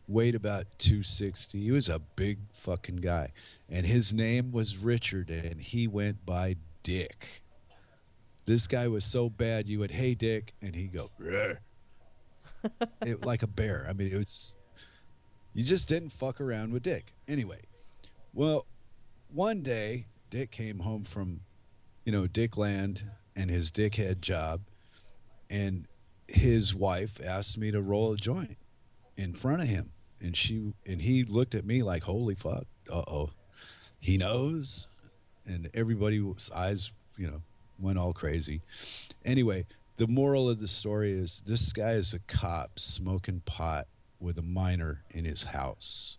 weighed about 260. He was a big fucking guy. And his name was Richard, and he went by Dick. This guy was so bad, you would, hey, Dick, and he'd go, like a bear. I mean, you just didn't fuck around with Dick. Anyway, well, one day, Dick came home from, Dickland and his dickhead job, and his wife asked me to roll a joint in front of him. And he looked at me like, holy fuck, uh-oh, he knows. And everybody's eyes, went all crazy. Anyway, the moral of the story is this guy is a cop smoking pot with a minor in his house.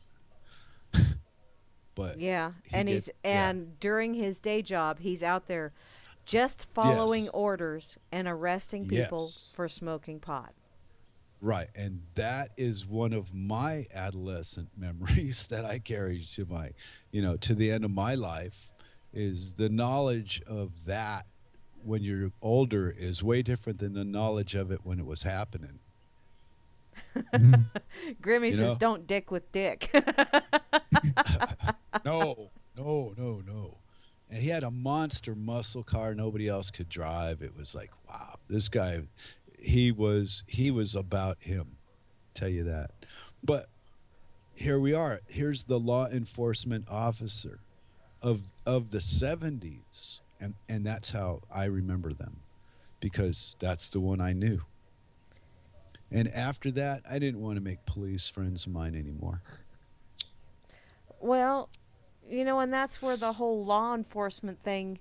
But Yeah. he get yeah, And during his day job, he's out there just following yes, orders and arresting people yes, for smoking pot. right. And that is one of my adolescent memories that I carry to to the end of my life, is the knowledge of that when you're older is way different than the knowledge of it when it was happening. Mhm. Grimmy You says, know? "Don't dick with Dick." No, no, no, no. And he had a monster muscle car nobody else could drive. It was like, wow, this guy, he was about him. Tell you that. But here we are. Here's the law enforcement officer of the 70s, and that's how I remember them, because that's the one I knew. And after that, I didn't want to make police friends of mine anymore. Well, and that's where the whole law enforcement thing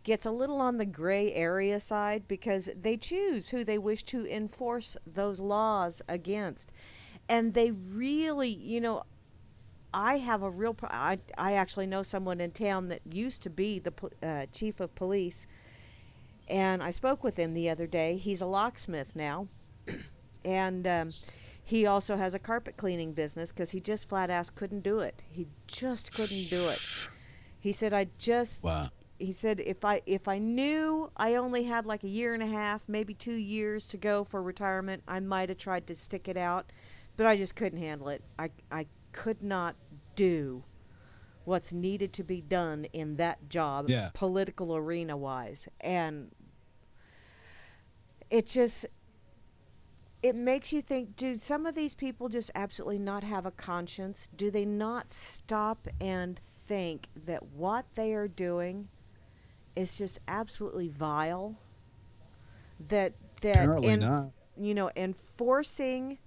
gets a little on the gray area side, because they choose who they wish to enforce those laws against. And they really, I have a real I actually know someone in town that used to be the chief of police, and I spoke with him the other day. He's a locksmith now, and he also has a carpet cleaning business because he just flat ass couldn't do it. He just couldn't do it. He said, Wow. he said, if I knew I only had like a year and a half, maybe 2 years to go for retirement, I might have tried to stick it out, but I just couldn't handle it. I could not do what's needed to be done in that job, Yeah. political arena wise. And it just, it makes you think, do some of these people just absolutely not have a conscience? Do they not stop and think that what they are doing is just absolutely vile? That that Apparently in not. and forcing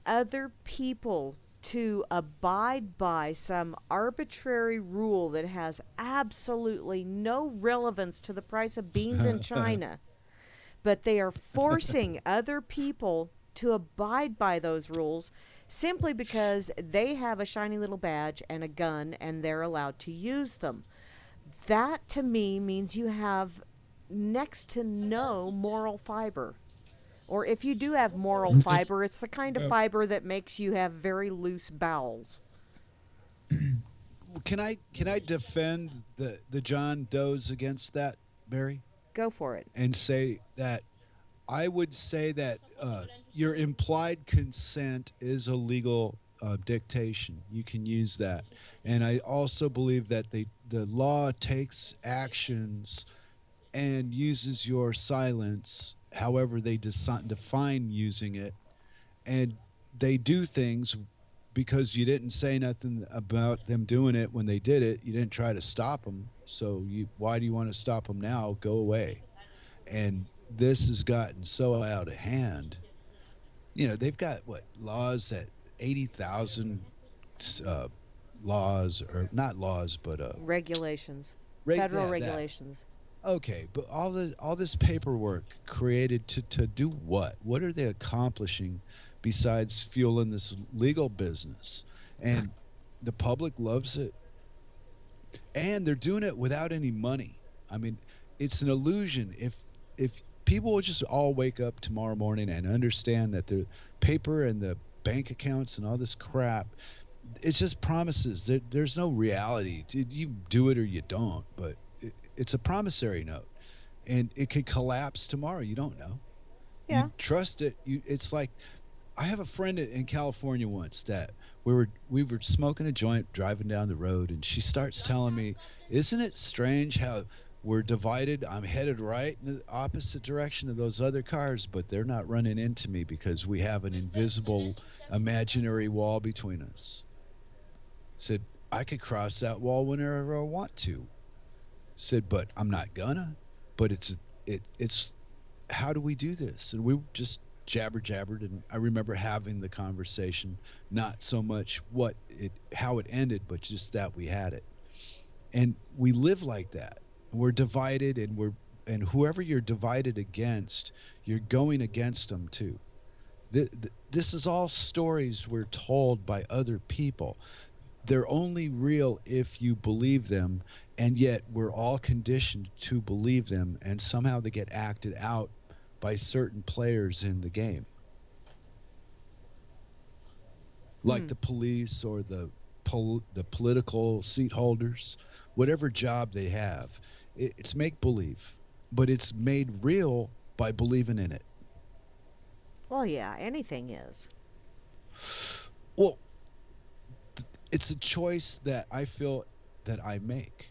other people to abide by some arbitrary rule that has absolutely no relevance to the price of beans in China, but they are forcing other people to abide by those rules simply because they have a shiny little badge and a gun and they're allowed to use them. That to me means you have next to no moral fiber. Or if you do have moral fiber, it's the kind of Yeah. fiber that makes you have very loose bowels. Can I defend the John Does against that, Barry, Go for it. and say that I would say that your implied consent is a legal dictation. You can use that, and I also believe that the law takes actions and uses your silence, however they define using it, and they do things because you didn't say nothing about them doing it when they did it. You didn't try to stop them. So why do you want to stop them now? Go away. And this has gotten so out of hand. You know, they've got what laws that 80,000 uh, laws, or not laws, but Regulations. yeah, Federal that. regulations. Okay, but all this paperwork created to do what? What are they accomplishing besides fueling this legal business? And the public loves it, and they're doing it without any money. I mean, it's an illusion. If people would just all wake up tomorrow morning and understand that the paper and the bank accounts and all this crap, it's just promises. There's no reality. You do it or you don't, but it's a promissory note, and it could collapse tomorrow. You don't know. Yeah. You trust it. It's like I have a friend in California once that we were smoking a joint driving down the road, and she starts telling me, "Isn't it strange how we're divided? I'm headed right in the opposite direction of those other cars, but they're not running into me because we have an invisible, imaginary wall between us." Said I could cross that wall whenever I want to. Said, but I'm not gonna. But it's how do we do this? And we just jabbered, and I remember having the conversation, not so much how it ended, but just that we had it. And we live like that. We're divided, and whoever you're divided against, you're going against them too. This is all stories we're told by other people. They're only real if you believe them, and yet we're all conditioned to believe them, and somehow they get acted out by certain players in the game, like the police or the political seat holders, whatever job they have. It's make believe, but it's made real by believing in it. Well, yeah, anything is. Well, it's a choice that I feel that I make.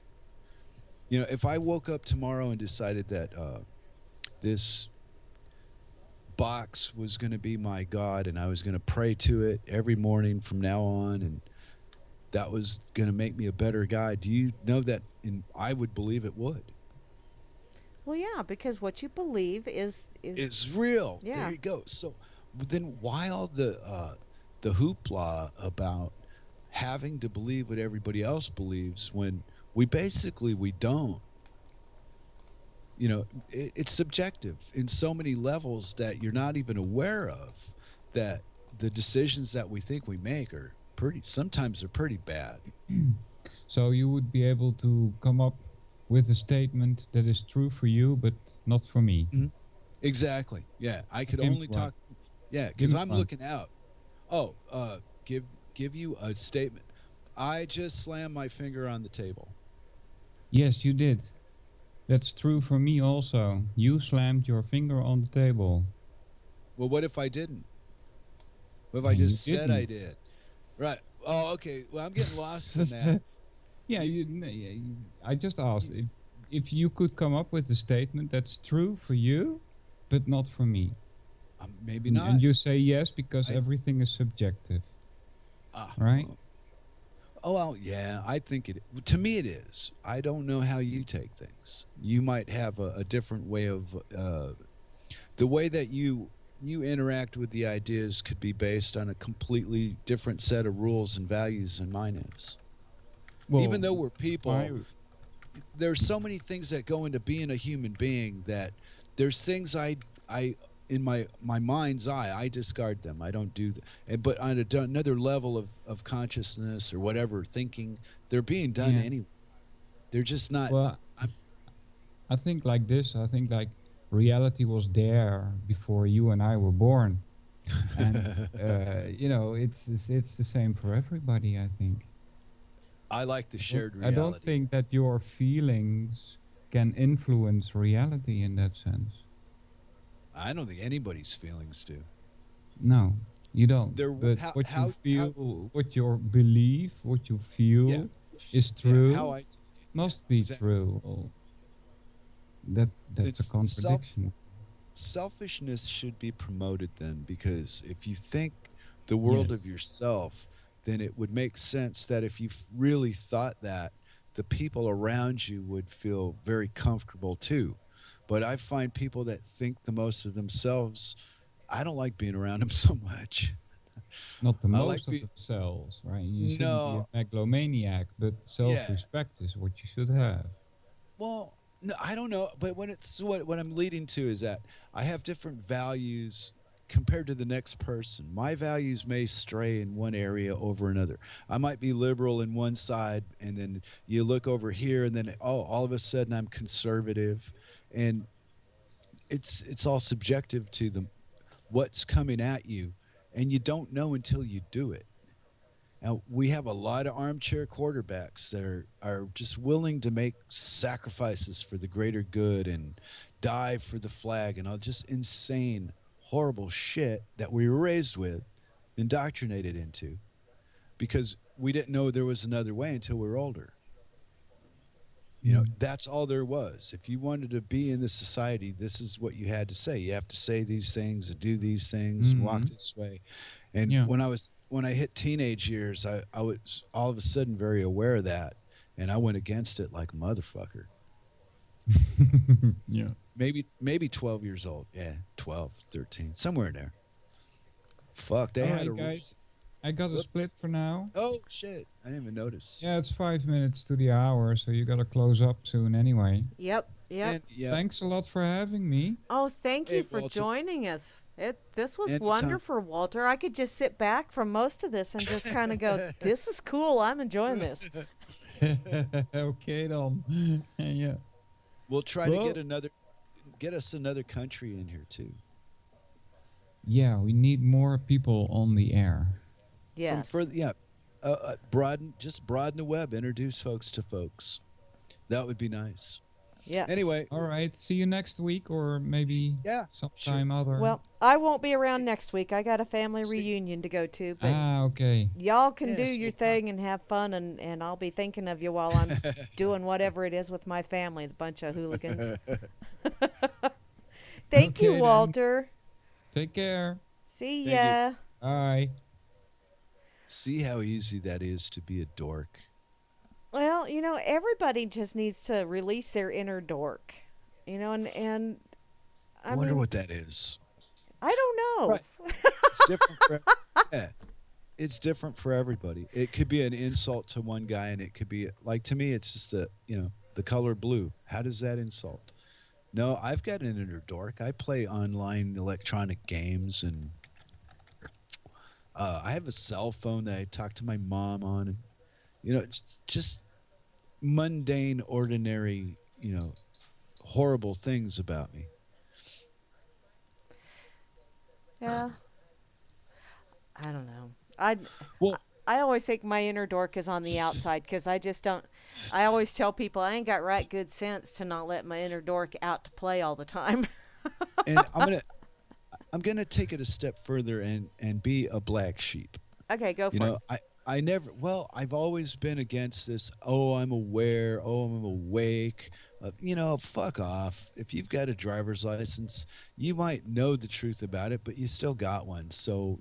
You know, if I woke up tomorrow and decided that this box was going to be my God and I was going to pray to it every morning from now on, and that was going to make me a better guy, do you know that I would believe it would? Well, yeah, because what you believe is It's real. Yeah. There you go. So then why all the hoopla about having to believe what everybody else believes when we don't? You know, it's subjective in so many levels that you're not even aware of, that the decisions that we think we make are sometimes they're pretty bad. So you would be able to come up with a statement that is true for you, but not for me. Exactly. Yeah, I could Give me only one. talk. Yeah, Give because me I'm one. looking out. Oh, give you a statement. I just slammed my finger on the table. Yes, you did. That's true for me also. You slammed your finger on the table. Well, what if I didn't? What if I Then you just said I didn't. did? Right. Oh, okay. Well, I'm getting lost in that. Yeah, I just asked if you could come up with a statement that's true for you, but not for me. Maybe And not. you say yes because I- everything is subjective, Ah, right? oh, well, yeah. I think to me it is. I don't know how you take things. You might have a different way of the way that you you interact with the ideas could be based on a completely different set of rules and values than mine is. Even Well, though we're my people, there's so many things that go into being a human being that there's things I in my mind's eye I discard them. I don't do that. But on another level of consciousness or whatever thinking, they're being done yeah. anyway. They're just not. Well, I'm, I think like this. I think like reality was there before you and I were born, and it's the same for everybody. I think. I like the Don't- shared I don't reality. think that your feelings can influence reality in that sense. I don't think anybody's feelings do. No, you don't. They're But what you how feel, what your belief, what you yeah feel is yeah how true, I take it. Yeah, must be exactly. true. Well, that's a It's contradiction. selfishness should be promoted then, because if you think the world of Yes. yourself, then it would make sense that if you really thought that, the people around you would feel very comfortable too. But I find people that think the most of themselves, I don't like being around them so much. Not the I like most of being, themselves, right? You shouldn't be a no, megalomaniac, but yeah. self-respect is what you should have. Well, no, I don't know, but when it's what I'm leading to is that I have different values compared to the next person. My values may stray in one area over another. I might be liberal in one side, and then you look over here, and then oh, all of a sudden I'm conservative, and it's all subjective to the what's coming at you, and you don't know until you do it. Now, we have a lot of armchair quarterbacks that are just willing to make sacrifices for the greater good and die for the flag and all just insane, horrible shit that we were raised with, indoctrinated into, because we didn't know there was another way until we were older. Mm. That's all there was. If you wanted to be in this society, this is what you had to say. You have to say these things and do these things and walk Mm. this way. And Yeah. when I hit teenage years, I was all of a sudden very aware of that, and I went against it like a motherfucker. Yeah. Maybe 12 years old. Yeah, 12, 13, somewhere in there. Fuck, they All had a right, guys. I got a split whoops. for now. Oh shit, I didn't even notice. Yeah, it's 5 minutes to the hour, so you gotta close up soon anyway. Yep, yep. And yeah, Thanks a lot for having me. Oh, thank you hey for Walter, joining us. This was anytime. wonderful, Walter. I could just sit back from most of this and just kind of go, "This is cool. I'm enjoying this." Okay, then. Yeah. We'll try to Well, get us another country in here too. yeah, we need more people on the air. From Yes. further, yeah, broaden the web, introduce folks to folks. That would be nice. Yes. Anyway, All right. See you next week, or maybe yeah, sure. sometime other. Well, I won't be around next week. I got a family See, reunion to go to, but Okay. y'all can do yes, your no problem. thing and have fun, and I'll be thinking of you while I'm doing whatever it is with my family, the bunch of hooligans. Thank you, Okay then. Walter. Take care. See Thank you. ya. Bye. See how easy that is to be a dork. Well, everybody just needs to release their inner dork. And I I wonder mean, what that is. I don't know. Right. It's different for yeah. It's different for everybody. It could be an insult to one guy, and it could be like to me. It's just the color blue. How does that insult? No, I've got an inner dork. I play online electronic games, and I have a cell phone that I talk to my mom on. And, it's just mundane, ordinary, horrible things about me. Yeah, I don't know. I Well, I always think my inner dork is on the outside because I just don't. I always tell people I ain't got right good sense to not let my inner dork out to play all the time. and I'm gonna take it a step further and be a black sheep. Okay, go for it. I never, well, I've always been against this. Oh, I'm aware. Oh, I'm awake. Fuck off. If you've got a driver's license, you might know the truth about it, but you still got one. So,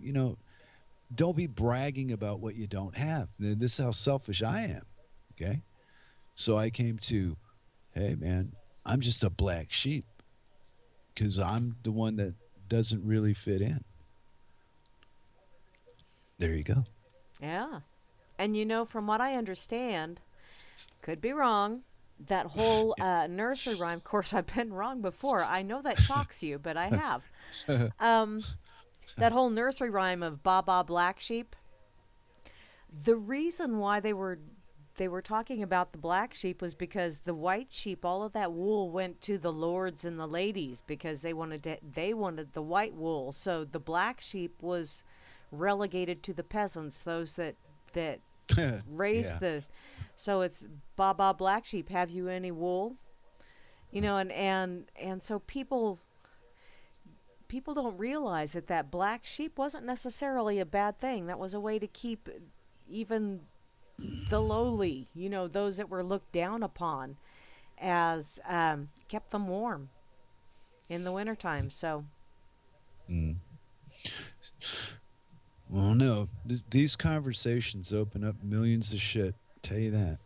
don't be bragging about what you don't have. And this is how selfish I am. Okay. So I came to, hey, man, I'm just a black sheep because I'm the one that doesn't really fit in. There you go. Yeah. And from what I understand, could be wrong, that whole nursery rhyme, of course, I've been wrong before. I know that shocks you, but I have. Um, that whole nursery rhyme of Ba Ba Black Sheep, the reason why they were talking about the black sheep was because the white sheep, all of that wool went to the lords and the ladies because they wanted the white wool. So the black sheep was relegated to the peasants, those that raised Yeah. the. So it's Ba Ba Black Sheep. Have you any wool? And so people don't realize that black sheep wasn't necessarily a bad thing. That was a way to keep even the lowly, those that were looked down upon, as kept them warm in the wintertime. So, Mm. Well, no, these conversations open up millions of shit. Tell you that.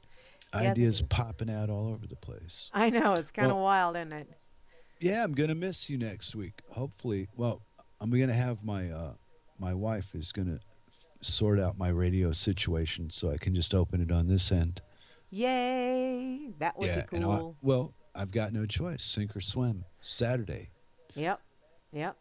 yeah, they Ideas do. popping out all over the place. I know it's kind of Well, wild, isn't it? yeah, I'm gonna miss you next week. Hopefully, well, I'm gonna have my wife is gonna sort out my radio situation so I can just open it on this end. Yay! That would be Yeah, and cool. I've got no choice. Sink or swim. Saturday Yep. Yep.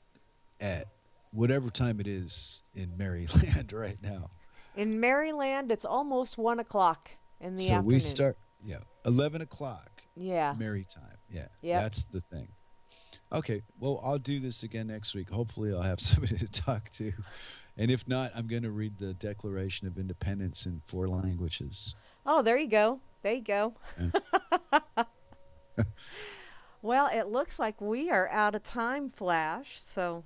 at whatever time it is in Maryland right now. In Maryland, it's almost 1 o'clock in the So we afternoon. start, 11 o'clock Yeah. Mary time. Yeah, Yep. that's the thing. Okay, well, I'll do this again next week. Hopefully, I'll have somebody to talk to. And if not, I'm going to read the Declaration of Independence in 4 languages. Oh, there you go. There you go. Well, it looks like we are out of time, Flash. So,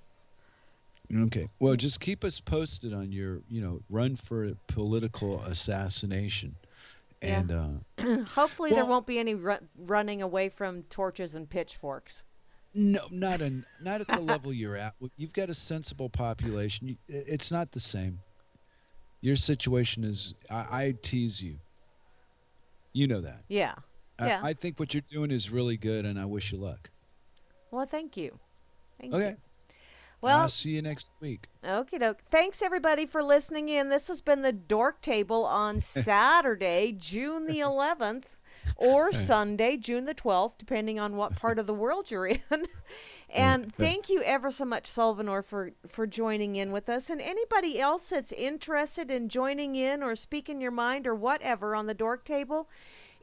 Okay. Well, just keep us posted on your, run for political assassination. yeah. And, Hopefully there well, won't be any running away from torches and pitchforks. no, not at the level you're at. You've got a sensible population. It's not the same. Your situation is, I tease you. You know that. Yeah. Yeah. I think what you're doing is really good, and I wish you luck. Well, thank you. Thank Okay. you. Well, I'll see you next week. okie doke. Thanks, everybody, for listening in. This has been the Dork Table on Saturday, June the 11th, or Sunday, June the 12th, depending on what part of the world you're in. And thank you ever so much, Salvanor, for joining in with us. And anybody else that's interested in joining in or speaking your mind or whatever on the Dork Table,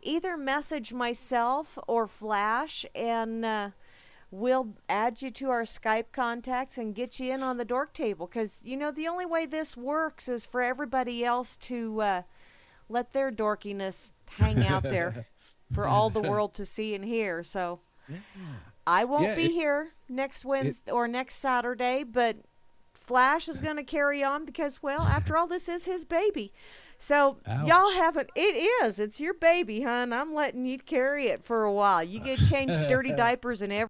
either message myself or Flash, and we'll add you to our Skype contacts and get you in on the Dork Table. Because, the only way this works is for everybody else to let their dorkiness hang out there for all the world to see and hear. So Yeah. I won't Yeah, be here next Wednesday or next Saturday, but Flash is going to carry on because, well, after all, this is his baby. So y'all Ouch. haven't. It's your baby, hon. I'm letting you carry it for a while. You get changed dirty diapers and everything.